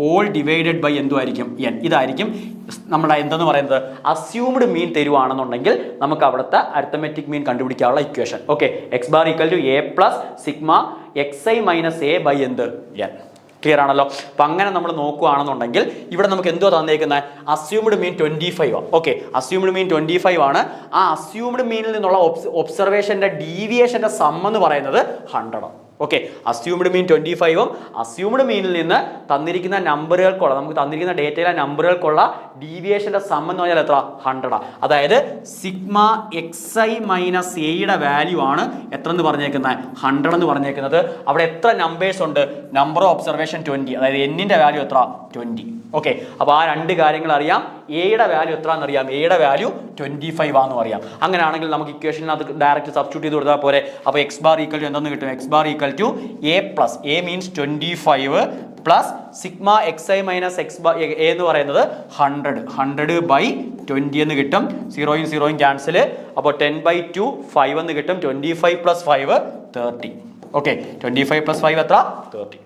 S1: all divided by എന്തുമായിരിക്കും? n. ഇതായിരിക്കും നമ്മുടെ എന്തെന്ന് പറയുന്നത്? അസ്യൂംഡ് മീൻ തരുവാണെന്നുണ്ടെങ്കിൽ നമുക്ക് അവിടുത്തെ അരിത്തമെറ്റിക് മീൻ കണ്ടുപിടിക്കാനുള്ള equation. Okay, x bar equal to a plus sigma xi minus A by എന്ത്? n. ക്ലിയർ ആണല്ലോ. അപ്പം അങ്ങനെ നമ്മൾ നോക്കുകയാണെന്നുണ്ടെങ്കിൽ ഇവിടെ നമുക്ക് എന്തോ തന്നേക്കുന്നത് അസ്യൂംഡ് മീൻ 25 ആണ്. ഓക്കെ, അസ്യൂംഡ് മീൻ 25 ആണ്. ആ അസ്യൂംഡ് മീനിൽ നിന്നുള്ള ഒബ്സർവേഷൻ്റെ ഡീവിയേഷൻ്റെ സം എന്ന് പറയുന്നത് 100 ആണ്. ഓക്കെ, അസ്യൂംഡ് മീൻ 25ഉം അസ്യൂംഡ് മീനിൽ നിന്ന് തന്നിരിക്കുന്ന നമ്പറുകൾക്കുള്ള നമുക്ക് തന്നിരിക്കുന്ന ഡേറ്റയിലെ നമ്പറുകൾക്കുള്ള ഡീവിയേഷൻ്റെ സം എന്ന് പറഞ്ഞാൽ എത്ര 100 അതായത് സിഗ്മ xi മൈനസ് എയുടെ വാല്യൂ ആണ് എത്ര എന്ന് പറഞ്ഞേക്കുന്നത് 100 എന്ന് പറഞ്ഞേക്കുന്നത്. അവിടെ എത്ര നമ്പേഴ്സ് ഉണ്ട്? നമ്പർ ഓഫ് ഒബ്സർവേഷൻ 20, അതായത് എന്നിന്റെ വാല്യൂ എത്ര 20. ഓക്കെ, അപ്പോൾ ആ രണ്ട് കാര്യങ്ങൾ അറിയാം. എയുടെ വാല്യൂ എത്ര എന്നറിയാം, എയുടെ വാല്യൂ 25 ആണെന്ന് അറിയാം. അങ്ങനെയാണെങ്കിൽ നമുക്ക് ഇക്വേഷനകത്ത് ഡയറക്റ്റ് സബ്സ്റ്റിറ്റ്യൂട്ട് ചെയ്ത് കൊടുത്താൽ പോരെ. അപ്പോൾ എക്സ് ബാർ ഈക്വൽ ടു എന്തെന്ന് കിട്ടും? X bar equal to A plus A means 25 plus sigma xi minus X bar A എന്ന് പറയുന്നത് 100/20 എന്ന് കിട്ടും. 0യും 0യും ക്യാൻസൽ. അപ്പോൾ 10/2 5 എന്ന് കിട്ടും. 25 + 5 30. ഓക്കെ, 25 + 5 എത്ര? 30.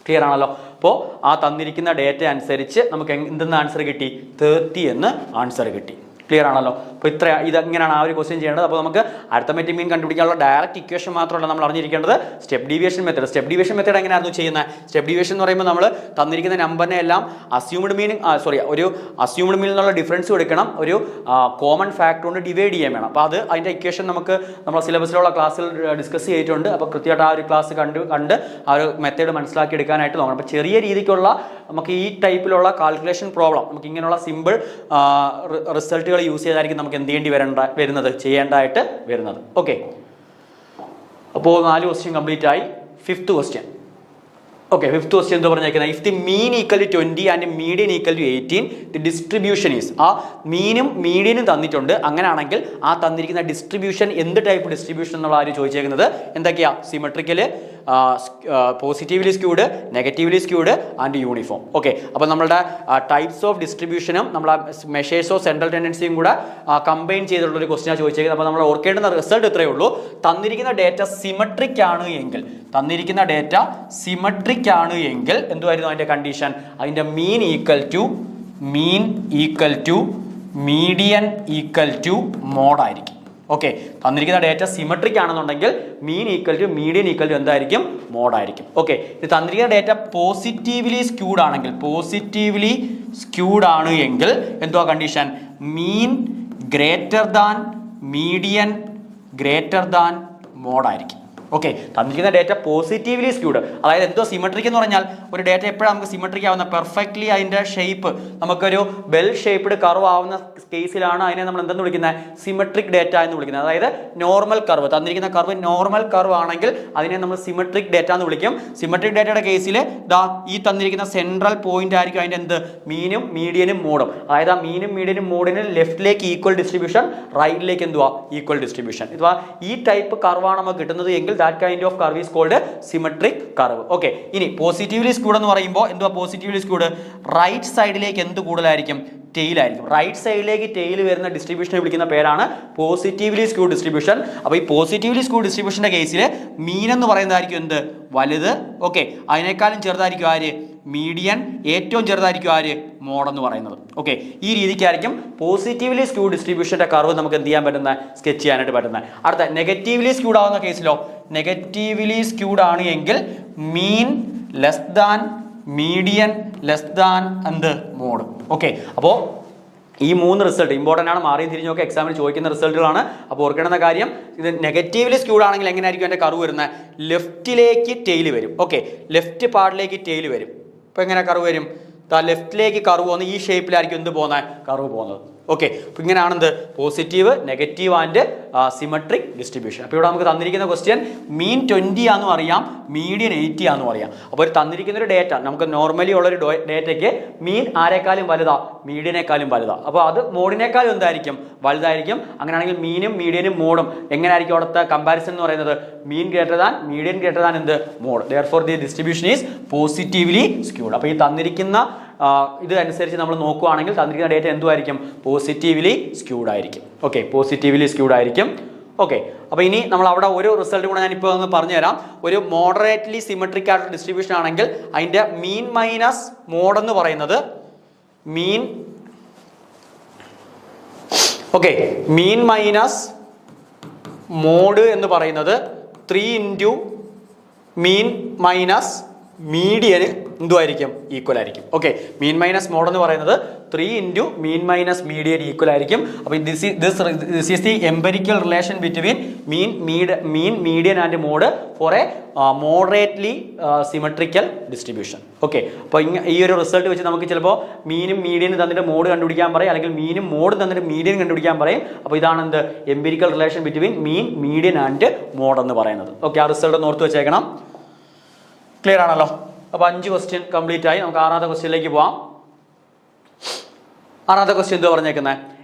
S1: ക്ലിയർ ആണല്ലോ. അപ്പോൾ ആ തന്നിരിക്കുന്ന ഡേറ്റ അനുസരിച്ച് നമുക്ക് എന്തെന്ന് ആൻസർ കിട്ടി? 30 എന്ന് ആൻസർ കിട്ടി. ക്ലിയർ ആണല്ലോ. അപ്പോൾ ഇതെങ്ങനെയാണ് ആ ഒരു ക്വസ്റ്റ്യൻ ചെയ്യേണ്ടത്? അപ്പോൾ നമുക്ക് അരിത്തമെറ്റിക് മീൻ കണ്ടുപിടിക്കാനുള്ള ഡയറക്റ്റ് ഇക്വേഷൻ മാത്രമല്ല നമ്മൾ അറിഞ്ഞിരിക്കേണ്ടത് step deviation method. Step deviation method എങ്ങനെയായിരുന്നു ചെയ്യുന്നത്? സ്റ്റെപ്പ് ഡീവിയേഷൻ എന്ന് പറയുമ്പോൾ നമ്മൾ തന്നിരിക്കുന്ന നമ്പറിനെ എല്ലാം അസ്യൂംഡ് മീൻ ഒരു അസ്യൂംഡ് മീനിൽ നിന്നുള്ള ഡിഫറൻസ് എടുക്കണം, ഒരു കോമൺ ഫാക്ടർ കൊണ്ട് ഡിവൈഡ് ചെയ്യാൻ വേണം. അപ്പോൾ അതിൻ്റെ ഇക്വേഷൻ നമുക്ക് നമ്മുടെ സിലബസിലുള്ള ക്ലാസ്സിൽ ഡിസ്കസ് ചെയ്തിട്ടുണ്ട്. അപ്പോൾ കൃത്യമായിട്ട് ആ ഒരു ക്ലാസ് കണ്ട് ആ ഒരു മെത്തേഡ് മനസ്സിലാക്കി എടുക്കാനായിട്ട് നോക്കണം. അപ്പോൾ ചെറിയ രീതിക്കുള്ള നമുക്ക് ഈ ടൈപ്പിലുള്ള കാൽക്കുലേഷൻ പ്രോബ്ലം നമുക്ക് ഇങ്ങനെയുള്ള സിമ്പിൾ റിസൾട്ടുകൾ യൂസ് ചെയ്തായിരിക്കും നമുക്ക് എന്ത് ചെയ്യേണ്ടി ചെയ്യേണ്ടതായിട്ട് വരുന്നത്. ഓക്കെ, അപ്പോൾ 4 ക്വസ്റ്റ്യൻ കംപ്ലീറ്റ് ആയി. 5th question. Okay, 5th question എന്താ പറഞ്ഞേക്കുന്നത്? If the mean equal to 20 and median equal to 18 the distribution is. ആ മീനും മീഡിയനും തന്നിട്ടുണ്ട്. അങ്ങനെയാണെങ്കിൽ ആ തന്നിരിക്കുന്ന ഡിസ്ട്രിബ്യൂഷൻ എന്ത് ടൈപ്പ് ഡിസ്ട്രിബ്യൂഷൻ എന്നുള്ള ആര് ചോദിച്ചേക്കുന്നത്? എന്തൊക്കെയാ? Symmetrical, positively squid, negatively squid and uniform. Okay, അപ്പോൾ നമ്മളുടെ ടൈപ്സ് ഓഫ് ഡിസ്ട്രിബ്യൂഷനും നമ്മളെ മെഷേഴ്സ് ഓഫ് സെൻട്രൽ ടെൻഡൻസിയും കൂടെ കമ്പൈൻ ചെയ്തിട്ടുള്ളൊരു ക്വസ്റ്റ്യൻ ചോദിച്ചേക്കുന്നത്. അപ്പോൾ നമ്മൾ ഓർക്കേണ്ടുന്ന റിസൾട്ട് ഇത്രയേ ഉള്ളൂ. തന്നിരിക്കുന്ന ഡേറ്റ സിമെട്രിക് ആണ് എങ്കിൽ എന്തുമായിരുന്നു അതിൻ്റെ കണ്ടീഷൻ? അതിൻ്റെ mean equal to median equal to mode ആയിരിക്കും. ഓക്കെ, തന്നിരിക്കുന്ന ഡേറ്റ സിമെട്രിക് ആണെന്നുണ്ടെങ്കിൽ mean equal to median equal to എന്തായിരിക്കും? മോഡായിരിക്കും. ഓക്കെ, ഇത് തന്നിരിക്കുന്ന ഡേറ്റ പോസിറ്റീവ്ലി സ്ക്യൂഡ് ആണ് എങ്കിൽ എന്തുവാ condition? Mean greater than median greater than മോഡായിരിക്കും. ഓക്കെ, തന്നിരിക്കുന്ന ഡേറ്റ പോസിറ്റീവ്ലി സ്ക്യൂഡ്, അതായത് എന്തോ സിമെട്രിക് എന്ന് പറഞ്ഞാൽ ഒരു ഡേറ്റ എപ്പോഴാണ് നമുക്ക് സിമെട്രിക് ആവുന്ന? പെർഫെക്റ്റ്ലി അതിൻ്റെ ഷേപ്പ് നമുക്കൊരു ബെൽ ഷേപ്പ്ഡ് കർവ് ആവുന്ന കേസിലാണ് അതിനെ നമ്മൾ എന്തെന്ന് വിളിക്കുന്നത്? സിമെട്രിക് ഡേറ്റ എന്ന് വിളിക്കുന്നത്. അതായത് നോർമൽ കർവ്, തന്നിരിക്കുന്ന കർവ് നോർമൽ കർവ് ആണെങ്കിൽ അതിനെ നമ്മൾ സിമെട്രിക് ഡേറ്റ എന്ന് വിളിക്കും. സിമെട്രിക് ഡേറ്റയുടെ കേസിൽ ഈ തന്നിരിക്കുന്ന സെൻട്രൽ പോയിന്റ് ആയിരിക്കും അതിൻ്റെ എന്ത്? മീനും മീഡിയനും മോഡും. അതായത് ആ മീനും മീഡിയനും മോഡിന് ലെഫ്റ്റിലേക്ക് ഈക്വൽ ഡിസ്ട്രിബ്യൂഷൻ, റൈറ്റിലേക്ക് എന്തുവാ? Equal distribution. ഇതുവാ ഈ ടൈപ്പ് കർവാണ് നമുക്ക് കിട്ടുന്നത് എങ്കിൽ that kind of curve is called symmetric curve. Okay, ഇനി പോസിറ്റീവ്ലി സ്ക്യൂഡ് എന്ന് പറയുമ്പോൾ എന്തുവാ പോസിറ്റീവ്ലി സ്ക്യൂഡ്? റൈറ്റ് സൈഡിലേക്ക് എന്ത് കൂടുതലായിരിക്കും? ടെയിൽ ആയിരിക്കും. റൈറ്റ് സൈഡിലേക്ക് ടെയിൽ വരുന്ന ഡിസ്ട്രിബ്യൂഷനെ വിളിക്കുന്ന പേരാണ് പോസിറ്റീവ്ലി സ്ക്യൂഡ് ഡിസ്ട്രിബ്യൂഷൻ. അപ്പോൾ ഈ പോസിറ്റീവ്ലി സ്ക്യൂഡ് ഡിസ്ട്രിബ്യൂഷൻ്റെ കേസിൽ മീൻ എന്ന് പറയുന്നതായിരിക്കും എന്ത്? വലുത്. ഓക്കെ, അതിനേക്കാളും ചെറുതായിരിക്കും ആര്? മീഡിയൻ. ഏറ്റവും ചെറുതായിരിക്കും ആര്? മോഡ് എന്ന് പറയുന്നത്. ഓക്കെ, ഈ രീതിക്കായിരിക്കും പോസിറ്റീവ്ലി സ്ക്യൂഡ് ഡിസ്ട്രിബ്യൂഷൻ്റെ കർവ് നമുക്ക് എന്ത് ചെയ്യാൻ പറ്റുന്ന? സ്കെച്ച് ചെയ്യാനായിട്ട് പറ്റുന്നത്. അടുത്ത നെഗറ്റീവ്ലി സ്ക്യൂഡ് ആവുന്ന കേസിലോ? നെഗറ്റീവ്ലി സ്ക്യൂഡ് ആണ് എങ്കിൽ mean less than median less than എന്ത്? മോഡ്. ഓക്കെ, അപ്പോൾ ഈ 3 റിസൾട്ട് ഇമ്പോർട്ടൻ്റ് ആണ്. മാറിയും തിരിഞ്ഞൊക്കെ എക്സാമിന് ചോദിക്കുന്ന റിസൾട്ടുകളാണ്. അപ്പോൾ ഓർക്കേണ്ടുന്ന കാര്യം, ഇത് നെഗറ്റീവ്ലി സ്ക്യൂഡ് ആണെങ്കിൽ എങ്ങനെയായിരിക്കും എൻ്റെ കർവ് വരുന്നത്? ലെഫ്റ്റിലേക്ക് ടെയിൽ വരും. ഓക്കെ, ലെഫ്റ്റ് പാർട്ടിലേക്ക് ടെയിൽ വരും. ഇപ്പോൾ എങ്ങനെ കർവ് വരും? ലെഫ്റ്റിലേക്ക് കർവ് പോകുന്നത് ഈ ഷേപ്പിലായിരിക്കും എന്ത് പോകുന്നത്? കർവ് പോകുന്നത്. ഓക്കെ, അപ്പോൾ ഇങ്ങനെയാണ് എന്ത്? Positive, negative and symmetric distribution. അപ്പോൾ ഇവിടെ നമുക്ക് തന്നിരിക്കുന്ന ക്വസ്റ്റ്യൻ മീൻ 20 ആണെന്നും അറിയാം, മീഡിയൻ 80 ആണെന്നും അറിയാം. അപ്പോൾ ഒരു തന്നിരിക്കുന്ന ഒരു ഡേറ്റ നമുക്ക് നോർമലി ഉള്ളൊരു ഡേറ്റയ്ക്ക് മീൻ ആരെക്കാളും വലുതാ? മീഡിയനേക്കാളും വലുതാ. അപ്പോൾ അത് മോഡിനേക്കാളും എന്തായിരിക്കും? വലുതായിരിക്കും. അങ്ങനെയാണെങ്കിൽ മീനും മീഡിയനും മോഡും എങ്ങനെയായിരിക്കും അവിടുത്തെ കമ്പാരിസൺ എന്ന് പറയുന്നത്? Mean greater than median greater than എന്ത്? Mode. Therefore the distribution is positively skewed. അപ്പോൾ ഈ തന്നിരിക്കുന്ന ഇത് അനുസരിച്ച് നമ്മൾ നോക്കുകയാണെങ്കിൽ തന്നിരിക്കുന്ന ഡേറ്റ എന്തുമായിരിക്കും? പോസിറ്റീവ്ലി സ്ക്യൂഡ് ആയിരിക്കും. ഓക്കെ, പോസിറ്റീവ്ലി സ്ക്യൂഡ് ആയിരിക്കും. ഓക്കെ, അപ്പോൾ ഇനി നമ്മൾ അവിടെ ഒരു റിസൾട്ട് കൂടെ ഞാനിപ്പോൾ ഒന്ന് പറഞ്ഞുതരാം. ഒരു മോഡറേറ്റ്ലി സിമെട്രിക് ആയിട്ടുള്ള ഡിസ്ട്രിബ്യൂഷൻ ആണെങ്കിൽ അതിൻ്റെ മീൻ മൈനസ് മോഡ് എന്ന് പറയുന്നത് മീൻ മൈനസ് മോഡ് എന്ന് പറയുന്നത് 3 ഇൻറ്റു മീൻ മൈനസ് മീഡിയന് എന്തുമായിരിക്കും ഈക്വൽ ആയിരിക്കും. ഓക്കെ, മീൻ മൈനസ് മോഡ് എന്ന് പറയുന്നത് 3 into mean minus median equal ആയിരിക്കും. അപ്പോൾ this is the empirical relation between mean median and mode for a moderately symmetrical distribution. Okay, അപ്പോൾ ഈ ഒരു റിസൾട്ട് വെച്ച് നമുക്ക് ചിലപ്പോൾ മീനും മീഡിയനും തന്നിട്ട് മോഡ് കണ്ടുപിടിക്കാൻ പറയും, അല്ലെങ്കിൽ മീനും മോഡ് തന്നിട്ട് മീഡിയൻ കണ്ടുപിടിക്കാൻ പറയും. അപ്പോൾ ഇതാണ് എന്ത് empirical relation between mean median and mode എന്ന് പറയുന്നത്. ഓക്കെ, ആ റിസൾട്ട് ഒന്ന് ഓർത്ത് വെച്ചേക്കണം. ക്ലിയർ ആണല്ലോ? അപ്പോൾ 5 ക്വസ്റ്റ്യൻ കംപ്ലീറ്റ് ആയി. നമുക്ക് 6ാമത്തെ ക്വസ്റ്റ്യനിലേക്ക് പോവാം. 6ാമത്തെ ക്വസ്റ്റ്യൻ എന്താ പറഞ്ഞേക്കുന്നത്?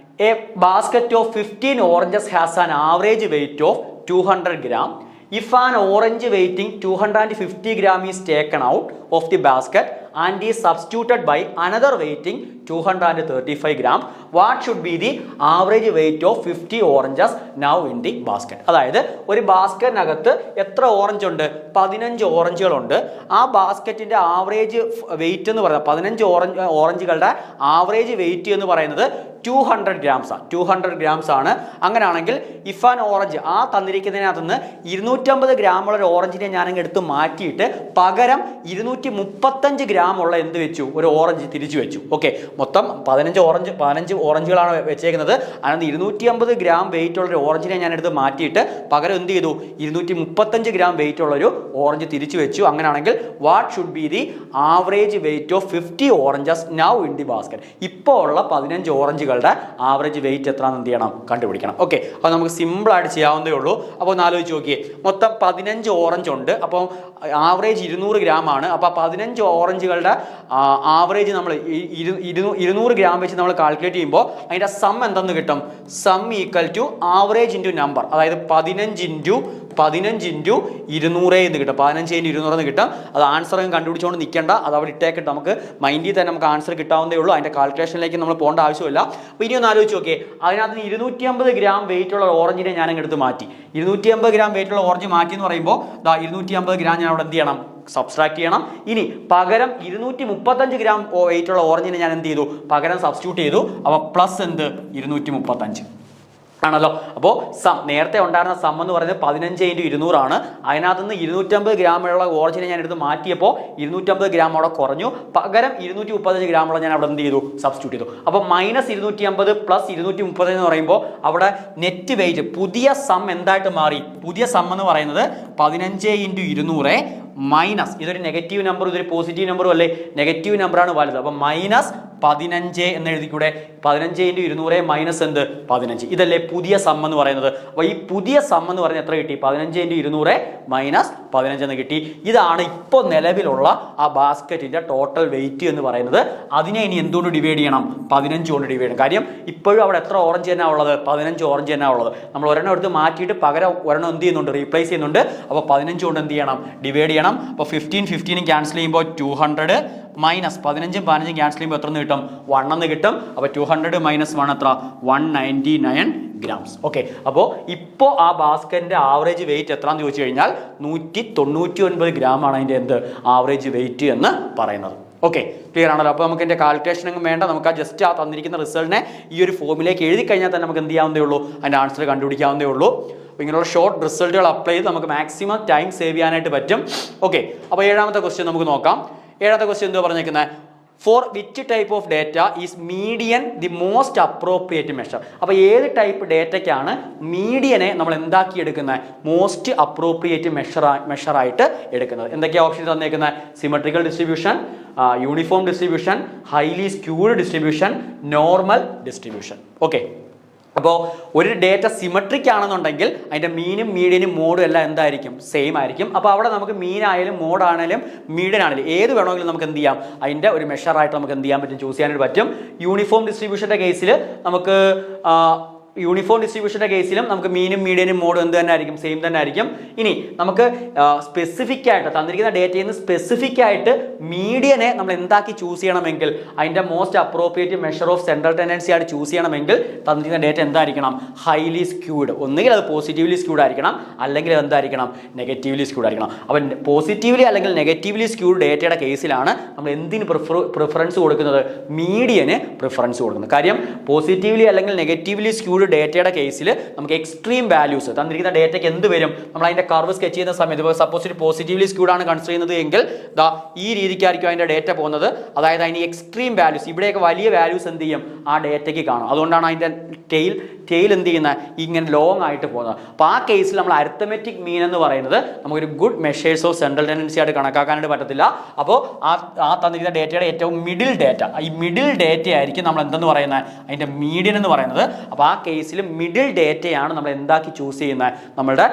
S1: A basket of 15 oranges has an average weight of 200 gram. If an orange weighing 250 gram is taken out of the basket and is substituted by another weighing 235 gram, what should be the average weight of 50 oranges now in the basket? അതായത് ഒരു ബാസ്ക്കറ്റിനകത്ത് എത്ര ഓറഞ്ച് ഉണ്ട്? 15 ഓറഞ്ചുകളുണ്ട്. ആ ബാസ്ക്കറ്റിന്റെ ആവറേജ് വെയിറ്റ് എന്ന് പറയുന്നത് 15 ഓറഞ്ചുകളുടെ ആവറേജ് വെയിറ്റ് എന്ന് പറയുന്നത് 200 grams ആണ്. 200 grams ആണ്. അങ്ങനെയാണെങ്കിൽ ഇഫ് ആൻ ഓറഞ്ച് ആ തന്നിരിക്കുന്നതിനകത്ത് നിന്ന് 250 gram ഉള്ള ഒരു ഓറഞ്ചിനെ ഞാനങ്ങ് എടുത്ത് മാറ്റിയിട്ട് പകരം 235 gram ഉള്ള എന്ത് വെച്ചു? ഒരു ഓറഞ്ച് തിരിച്ചു വെച്ചു. ഓക്കെ, മൊത്തം 15 ഓറഞ്ചുകളാണ് വെച്ചേക്കുന്നത്. അതിനകത്ത് 250 gram വെയിറ്റ് ഉള്ള ഒരു ഓറഞ്ചിനെ ഞാൻ എടുത്ത് മാറ്റിയിട്ട് പകരം എന്ത് ചെയ്തു? 235 gram വെയിറ്റ് ഉള്ള ഒരു ഓറഞ്ച് തിരിച്ചു വെച്ചു. അങ്ങനെയാണെങ്കിൽ what should be the average weight of 50 oranges now in the basket? ഇപ്പോൾ ഉള്ള 15 ഓറഞ്ചുകളുടെ ആവറേജ് വെയിറ്റ് എത്രയാണെന്ന് എന്ത് ചെയ്യണം? കണ്ടുപിടിക്കണം. ഓക്കെ, അപ്പോൾ നമുക്ക് സിമ്പിൾ ആയിട്ട് ചെയ്യാവുന്നതേ ഉള്ളൂ. അപ്പോൾ ഒന്ന് ആലോചിച്ച് നോക്കിയേ, മൊത്തം 15 ഓറഞ്ച് ഉണ്ട്. അപ്പോൾ ആവറേജ് 200 gram ആണ്. അപ്പോൾ 15 ഓറഞ്ചുകളുടെ ആവറേജ് നമ്മൾ 200 gram വെച്ച് നമ്മൾ കാൽക്കുലേറ്റ് ചെയ്യുമ്പോൾ അതിൻ്റെ സം എന്തെന്ന് കിട്ടും? Sum equal to average into number. അതായത് 15 ഇൻറ്റു 200 എന്ന് കിട്ടും. 15 ഇൻറ്റു 200 എന്ന് കിട്ടും. അത് ആൻസറും കണ്ടുപിടിച്ചുകൊണ്ട് നിൽക്കേണ്ട, അത് അവിടെ ഇട്ടേക്കിട്ട് നമുക്ക് മൈൻഡിൽ തന്നെ നമുക്ക് ആൻസർ കിട്ടാവുന്നതേ ഉള്ളൂ. അതിൻ്റെ കാൽക്കുലേഷനിലേക്ക് നമ്മൾ പോകേണ്ട ആവശ്യമില്ല. അപ്പോൾ ഇനി ഒന്ന് ആലോചിച്ച് നോക്കിയേ, അതിനകത്ത് 250 gram വെയിറ്റ് ഉള്ള ഓറഞ്ചിനെ ഞാൻ എടുത്ത് മാറ്റി. 250 gram വെയിറ്റ് ഉള്ള ഓറഞ്ച് മാറ്റി എന്ന് പറയുമ്പോൾ 250 gram ഞാൻ അവിടെ എന്ത് ചെയ്യണം? സബ്സ്ട്രാക്ട് ചെയ്യണം. ഇനി പകരം 235 gram വെയിറ്റ് ഉള്ള ഓറഞ്ചിനെ ഞാൻ എന്ത് ചെയ്തു? പകരം സബ്സ്റ്റിറ്റ്യൂട്ട് ചെയ്തു. അപ്പോൾ പ്ലസ് എന്ത്? 235 ആണല്ലോ. അപ്പോൾ സം നേരത്തെ ഉണ്ടായിരുന്ന സം എന്ന് പറയുന്നത് 15 ഇൻറ്റു 200 ആണ്. അതിനകത്ത് നിന്ന് 250 gram ഉള്ള ഓറഞ്ചിനെ ഞാൻ എടുത്ത് മാറ്റിയപ്പോൾ 250 gram അവിടെ കുറഞ്ഞു. പകരം 235 gram ഉള്ള ഞാൻ അവിടെ എന്ത് ചെയ്തു? സബ്സ്റ്റിറ്റ്യൂട്ട് ചെയ്തു. അപ്പോൾ -250 പ്ലസ് 235 എന്ന് പറയുമ്പോൾ അവിടെ നെറ്റ് വെയിറ്റ് പുതിയ സം എന്തായിട്ട് മാറി? പുതിയ സം എന്ന് പറയുന്നത് 15 ഇൻറ്റു 200 മൈനസ്, ഇതൊരു നെഗറ്റീവ് നമ്പർ, ഇതൊരു പോസിറ്റീവ് നമ്പറും അല്ലേ? നെഗറ്റീവ് നമ്പറാണ് വലുത്. അപ്പോൾ -15 എന്ന് എഴുതിക്കൂടെ? 15 ഇൻറ്റു 200 മൈനസ് എന്ത്? 15. ഇതല്ലേ പുതിയ സം എന്ന് പറയുന്നത്. അപ്പോൾ ഈ പുതിയ സം എന്ന് പറയുന്നത് എത്ര കിട്ടി? 15 ഇൻറ്റു 200 മൈനസ് 15 എന്ന് കിട്ടി. ഇതാണ് ഇപ്പോൾ നിലവിലുള്ള ആ ബാസ്ക്കറ്റിൻ്റെ ടോട്ടൽ വെയിറ്റ് എന്ന് പറയുന്നത്. അതിനെ ഇനി എന്തുകൊണ്ട് ഡിവൈഡ് ചെയ്യണം? 15 കൊണ്ട് ഡിവൈഡ് ചെയ്യണം. കാര്യം ഇപ്പോഴും അവിടെ എത്ര ഓറഞ്ച് തന്നെ ഉള്ളത്? 15 ഓറഞ്ച് തന്നെ ഉള്ളത്. നമ്മൾ ഒരെണ്ണം എടുത്ത് മാറ്റിയിട്ട് പകരം ഒരെണ്ണം എന്ത് ചെയ്യുന്നുണ്ട്? റീപ്ലേസ് ചെയ്യുന്നുണ്ട്. അപ്പോൾ 15 കൊണ്ട് എന്ത് ചെയ്യണം? ഡിവൈഡ് ചെയ്യണം. അപ്പോൾ 15 ക്യാൻസൽ ചെയ്യുമ്പോൾ 200 മൈനസ് 15 ക്യാൻസൽ ചെയ്യുമ്പോൾ എത്ര കിട്ടും? 1 എന്ന് കിട്ടും. അപ്പോൾ 200 മൈനസ് 1 എത്ര? 199 grams. ഓക്കെ, അപ്പോൾ ഇപ്പോൾ ആ ബാസ്ക്കറ്റിൻ്റെ ആവറേജ് വെയിറ്റ് എത്രയാണെന്ന് ചോദിച്ചു കഴിഞ്ഞാൽ 199 gram ആണ് അതിൻ്റെ എന്ത് ആവറേജ് വെയിറ്റ് എന്ന് പറയുന്നത്. ഓക്കെ, ക്ലിയർ ആണല്ലോ? അപ്പോൾ നമുക്ക് എൻ്റെ കാൽക്കുലേഷനൊന്നും വേണ്ട. നമുക്ക് ആ ജസ്റ്റ് ആ തന്നിരിക്കുന്ന റിസൾട്ടിനെ ഈ ഒരു ഫോമിലേക്ക് എഴുതി കഴിഞ്ഞാൽ തന്നെ നമുക്ക് എന്ത് ചെയ്യാവുന്നതേ ഉള്ളൂ? അതിൻ്റെ ആൻസർ കണ്ടുപിടിക്കാവുന്നതേ ഉള്ളൂ. അപ്പോൾ ഇങ്ങനെയുള്ള ഷോർട്ട് റിസൾട്ടുകൾ അപ്ലൈ ചെയ്ത് നമുക്ക് മാക്സിമം ടൈം സേവ് ചെയ്യാനായിട്ട് പറ്റും. ഓക്കെ, അപ്പോൾ 7ാമത്തെ ക്വസ്റ്റ്യൻ നമുക്ക് നോക്കാം. 7ാമത്തെ ക്വസ്റ്റ്യൻ എന്താ പറഞ്ഞേക്കുന്നത്? For which type of data is median the most appropriate measure? അപ്പോൾ ഏത് ടൈപ്പ് ഡേറ്റയ്ക്കാണ് മീഡിയനെ നമ്മൾ എന്താക്കി എടുക്കുന്നത്? മോസ്റ്റ് അപ്രോപ്രിയേറ്റ് മെഷറായിട്ട് എടുക്കുന്നത്. എന്തൊക്കെയാണ് ഓപ്ഷൻ തന്നേക്കുന്നത്? Symmetrical distribution, uniform distribution, highly skewed distribution, normal distribution. Okay, അപ്പോൾ ഒരു ഡേറ്റ സിമെട്രിക് ആണെന്നുണ്ടെങ്കിൽ അതിൻ്റെ മീനും മീഡിയനും മോഡും എല്ലാം എന്തായിരിക്കും? സെയിം ആയിരിക്കും. അപ്പോൾ അവിടെ നമുക്ക് മീൻ ആയാലും മോഡാണെങ്കിലും മീഡിയൻ ആണെങ്കിലും ഏത് വേണമെങ്കിലും നമുക്ക് എന്ത് ചെയ്യാം? അതിൻ്റെ ഒരു മെഷറായിട്ട് നമുക്ക് എന്ത് ചെയ്യാൻ പറ്റും? ചൂസ് ചെയ്യാനായിട്ട് പറ്റും. യൂണിഫോം ഡിസ്ട്രിബ്യൂഷൻ്റെ കേസിൽ നമുക്ക് യൂണിഫോം ഡിസ്ട്രിബ്യൂഷൻ്റെ കേസിലും നമുക്ക് മീനും മീഡിയനും മോഡും എന്ത് തന്നെ ആയിരിക്കും? സെയിം തന്നെ ആയിരിക്കും. ഇനി നമുക്ക് സ്പെസിഫിക് ആയിട്ട് തന്നിരിക്കുന്ന ഡേറ്റയിൽ നിന്ന് സ്പെസിഫിക് ആയിട്ട് മീഡിയനെ നമ്മൾ എന്താക്കി ചൂസ് ചെയ്യണമെങ്കിൽ അതിൻ്റെ most appropriate measure of central tendency ആയിട്ട് ചൂസ് ചെയ്യണമെങ്കിൽ തന്നിരിക്കുന്ന ഡേറ്റ എന്തായിരിക്കണം? Highly squid. ഒന്നുകിൽ അത് പോസിറ്റീവ്ലി സ്ക്യൂഡ് ആയിരിക്കണം, അല്ലെങ്കിൽ അത് എന്തായിരിക്കണം? നെഗറ്റീവ്ലി സ്ക്യൂഡ് ആയിരിക്കണം. അപ്പം പോസിറ്റീവ്ലി അല്ലെങ്കിൽ നെഗറ്റീവ്ലി സ്ക്യൂഡ് ഡേറ്റയുടെ കേസിലാണ് നമ്മൾ എന്തിന് പ്രിഫറൻസ് കൊടുക്കുന്നത്? മീഡിയന് പ്രിഫറൻസ് കൊടുക്കുന്നത്. കാര്യം പോസിറ്റീവ്ലി അല്ലെങ്കിൽ നെഗറ്റീവ്ലി സ്ക്യൂഡ് സ്ക്യൂഡ് ഡേറ്റയുടെ കേസിൽ നമുക്ക് എക്സ്ട്രീം വാല്യൂസ് തന്നിരിക്കുന്ന ഡേറ്റയ്ക്ക് എന്ത് വരും, നമ്മൾ അതിന്റെ കർവ് സ്കെച്ച് ചെയ്യുന്ന സമയത്ത് ഇപ്പോൾ സപ്പോസ് ഒരു പോസിറ്റീവ്ലി സ്ക്യൂഡ് ആണ് കൺസിഡർ ചെയ്യുന്നത് എങ്കിൽ ദാ ഈ രീതിക്കായിരിക്കും അതിന്റെ ഡേറ്റ പോകുന്നത്. അതായത് അതിന് എക്സ്ട്രീം വാല്യൂസ് ഇവിടെയൊക്കെ വലിയ വാല്യൂസ് എന്ത് ചെയ്യും ആ ഡേറ്റയ്ക്ക് കാണും. അതുകൊണ്ടാണ് അതിന്റെ ടെയിൽ എന്ത് ചെയ്യുന്നത് ഇങ്ങനെ ലോങ് ആയിട്ട് പോകുന്നത്. അപ്പോൾ ആ കേസിൽ നമ്മൾ അരിത്തമെറ്റിക് മീൻ എന്ന് പറയുന്നത് നമുക്കൊരു good measures of central tendency ആയിട്ട് കണക്കാക്കാനായിട്ട് പറ്റത്തില്ല. അപ്പോൾ ആ തന്നിരിക്കുന്ന ഡേറ്റയുടെ ഏറ്റവും മിഡിൽ ഡേറ്റ, ഈ മിഡിൽ ഡേറ്റ ആയിരിക്കും നമ്മൾ എന്തെന്ന് പറയുന്നത് അതിന്റെ മീഡിയൻ എന്ന് പറയുന്നത്. അപ്പോൾ ആ കേസിൽ മിഡിൽ ഡേറ്റയാണ് നമ്മൾ എന്താക്കി ചൂസ് ചെയ്യുന്നത് നമ്മളുടെ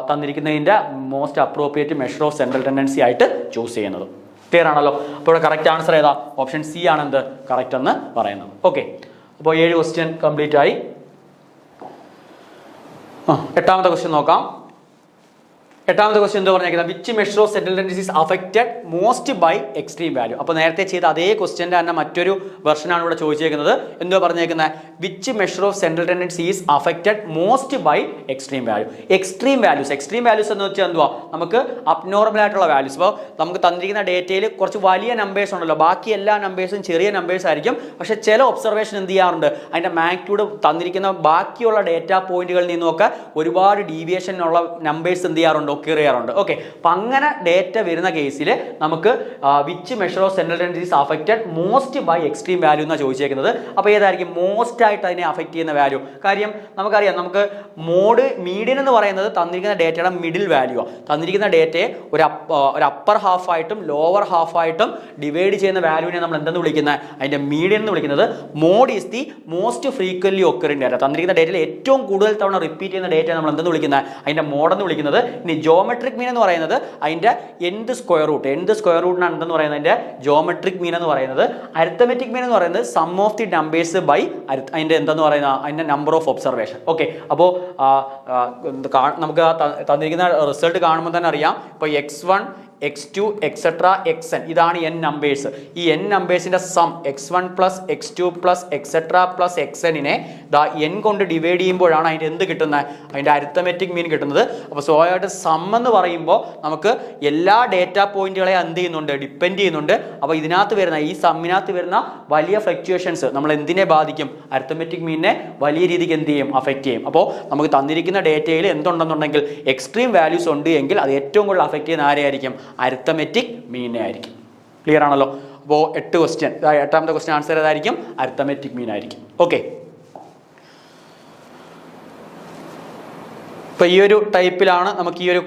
S1: തന്നിരിക്കുന്നതിന്റെ most appropriate measure of central tendency ആയിട്ട് ചൂസ് ചെയ്യുന്നത്. ക്ലിയർ ആണല്ലോ? അപ്പോൾ ഇവിടെ കറക്റ്റ് ആൻസർ ഏതാ? ഓപ്ഷൻ സി ആണ് എന്ത് കറക്റ്റ് എന്ന് പറയുന്നത്. ഓക്കെ, അപ്പോൾ 7 ക്വസ്റ്റ്യൻ കംപ്ലീറ്റ് ആയി. എട്ടാമത്തെ ക്വസ്റ്റ്യൻ നോക്കാം. എട്ടാമത്തെ ക്വസ്റ്റ്യൻ എന്താ പറഞ്ഞേക്കുന്നത്? Which measure of central tendency is affected most by extreme value. അപ്പോൾ നേരത്തെ ചെയ്ത അതേ ക്വസ്റ്റ്യൻ്റെ തന്നെ മറ്റൊരു വെർഷനാണ് ഇവിടെ ചോദിച്ചേക്കുന്നത്. എന്തോ പറഞ്ഞേക്കുന്നത്? Which measure of central tendency is affected most by extreme value. Extreme values എന്ന് വെച്ചാൽ എന്തുവാ? നമുക്ക് അബ്നോർമൽ ആയിട്ടുള്ള വാല്യൂസ്. ഇപ്പോൾ നമുക്ക് തന്നിരിക്കുന്ന ഡേറ്റയിൽ കുറച്ച് വലിയ നമ്പേഴ്സ് ഉണ്ടല്ലോ, ബാക്കി എല്ലാ നമ്പേഴ്സും ചെറിയ നമ്പേഴ്സ് ആയിരിക്കും. പക്ഷെ ചില ഒബ്സർവേഷൻ എന്ത് ചെയ്യാറുണ്ട്, അതിൻ്റെ മാഗ്നിറ്റ്യൂഡ് തന്നിരിക്കുന്ന ബാക്കിയുള്ള ഡേറ്റ പോയിന്റുകളിൽ നിന്നൊക്കെ ഒരുപാട് ഡീവിയേഷനുള്ള നമ്പേഴ്സ് എന്ത് ചെയ്യാറുണ്ട്, ചെയ്യാറുണ്ട്. ഓക്കെ, അപ്പം അങ്ങനെ ഡേറ്റ വരുന്ന കേസിൽ നമുക്ക് which measure of central tendency is affected most by extreme value എന്നാണ് ചോദിച്ചേക്കുന്നത്. അപ്പോൾ ഏതായിരിക്കും മോസ്റ്റ് ആയിട്ട് അതിനെ അഫക്റ്റ് ചെയ്യുന്ന വാല്യൂ? കാര്യം നമുക്കറിയാം, നമുക്ക് മീഡിയൻ എന്ന് പറയുന്നത് തന്നിരിക്കുന്ന ഡേറ്റയുടെ മിഡിൽ വാല്യൂ ആണ്. തന്നിരിക്കുന്ന ഡേറ്റയെ ഒരു അപ്പർ ഹാഫ് ആയിട്ടും ലോവർ ഹാഫ് ആയിട്ടും ഡിവൈഡ് ചെയ്യുന്ന വാല്യൂവിനെ നമ്മൾ എന്തെന്ന് വിളിക്കുന്നത്? അതിന്റെ മീഡിയൻ എന്ന് വിളിക്കുന്നത്. Mode is the most frequently occurring data. തന്നിരിക്കുന്ന ഡേറ്റയിൽ ഏറ്റവും കൂടുതൽ തവണ റിപ്പീറ്റ് ചെയ്യുന്ന ഡേറ്റ നമ്മൾ എന്തെന്ന് വിളിക്കുന്നത്? അതിന്റെ മോഡെന്ന് വിളിക്കുന്നത്. ഇനി ജോമെട്രിക് മീൻ എന്ന് പറയുന്നത് അതിന്റെ എന്ത് സ്ക്വയർ റൂട്ടിനാണ് എന്തെന്ന് പറയുന്നത് അതിന്റെ ജോമെട്രിക് മീൻ എന്ന് പറയുന്നത്. അരിത്തമെറ്റിക് മീൻ എന്ന് പറയുന്നത് sum of the numbers by അതിന്റെ എന്തെന്ന് പറയുന്ന അതിന്റെ നമ്പർ ഓഫ് ഒബ്സർവേഷൻ. ഓക്കെ, അപ്പോൾ നമുക്ക് തന്നിരിക്കുന്ന റിസൾട്ട് കാണുമ്പോൾ തന്നെ അറിയാം. ഇപ്പോൾ x1 x2 എക്സെട്ര xn ഇതാണ് n നമ്പേഴ്സ്. ഈ n നമ്പേഴ്സിന്റെ sum x1 plus x2 plus etcetera plus xnനെ n കൊണ്ട് ഡിവൈഡ് ചെയ്യുമ്പോഴാണ് അതിന്റെ എന്ത് കിട്ടുന്നത്? അതിന്റെ അരിത്തമെറ്റിക് മീൻ കിട്ടുന്നത്. അപ്പോൾ സ്വാഭാവികമായിട്ട് സം എന്ന് പറയുമ്പോൾ നമുക്ക് എല്ലാ ഡേറ്റ പോയിന്റുകളെ എന്ത് ചെയ്യുന്നുണ്ട്? ഡിപ്പെൻഡ് ചെയ്യുന്നുണ്ട്. അപ്പോൾ ഇതിനകത്ത് വരുന്ന ഈ സമ്മിനകത്ത് വരുന്ന വലിയ ഫ്ലക്ച്വേഷൻസ് നമ്മൾ എന്തിനെ ബാധിക്കും? അരിത്തമെറ്റിക് മീനിനെ വലിയ രീതിക്ക് എന്ത് ചെയ്യും? അഫക്റ്റ് ചെയ്യും. അപ്പോൾ നമുക്ക് തന്നിരിക്കുന്ന ഡേറ്റയിൽ എന്തുണ്ടെന്നുണ്ടെങ്കിൽ എക്സ്ട്രീം വാല്യൂസ് ഉണ്ട് എങ്കിൽ അത് ഏറ്റവും കൂടുതൽ അഫക്റ്റ് ചെയ്യുന്ന ആരെയായിരിക്കും? അരിത്തമെറ്റിക് മീനെ ആയിരിക്കും. ക്ലിയർ ആണല്ലോ? അപ്പോൾ 8 ക്വസ്റ്റ്യൻ, എട്ടാമത്തെ ക്വസ്റ്റ്യൻ ആൻസർ ഏതായിരിക്കും? അരിത്തമെറ്റിക് മീൻ ആയിരിക്കും. ഓക്കെ, അപ്പോൾ ഈ ഒരു ടൈപ്പിലാണ് നമുക്ക് ഈ ഒരു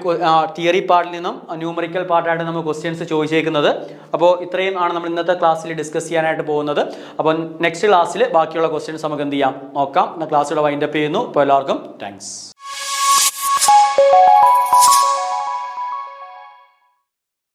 S1: തിയറി പാർട്ടിൽ നിന്നും ന്യൂമറിക്കൽ പാർട്ടായിട്ട് നമുക്ക് ക്വസ്റ്റ്യൻസ് ചോദിച്ചേക്കുന്നത്. അപ്പോൾ ഇത്രയും ആണ് നമ്മൾ ഇന്നത്തെ ക്ലാസ്സിൽ ഡിസ്കസ് ചെയ്യാനായിട്ട് പോകുന്നത്. അപ്പോൾ നെക്സ്റ്റ് ക്ലാസ്സിൽ ബാക്കിയുള്ള ക്വസ്റ്റ്യൻസ് നമുക്ക് എന്ത് ചെയ്യാം നോക്കാം. ക്ലാസ്സിലൂടെ വൈൻഡപ്പ് ചെയ്യുന്നു. അപ്പോൾ എല്ലാവർക്കും താങ്ക്സ്.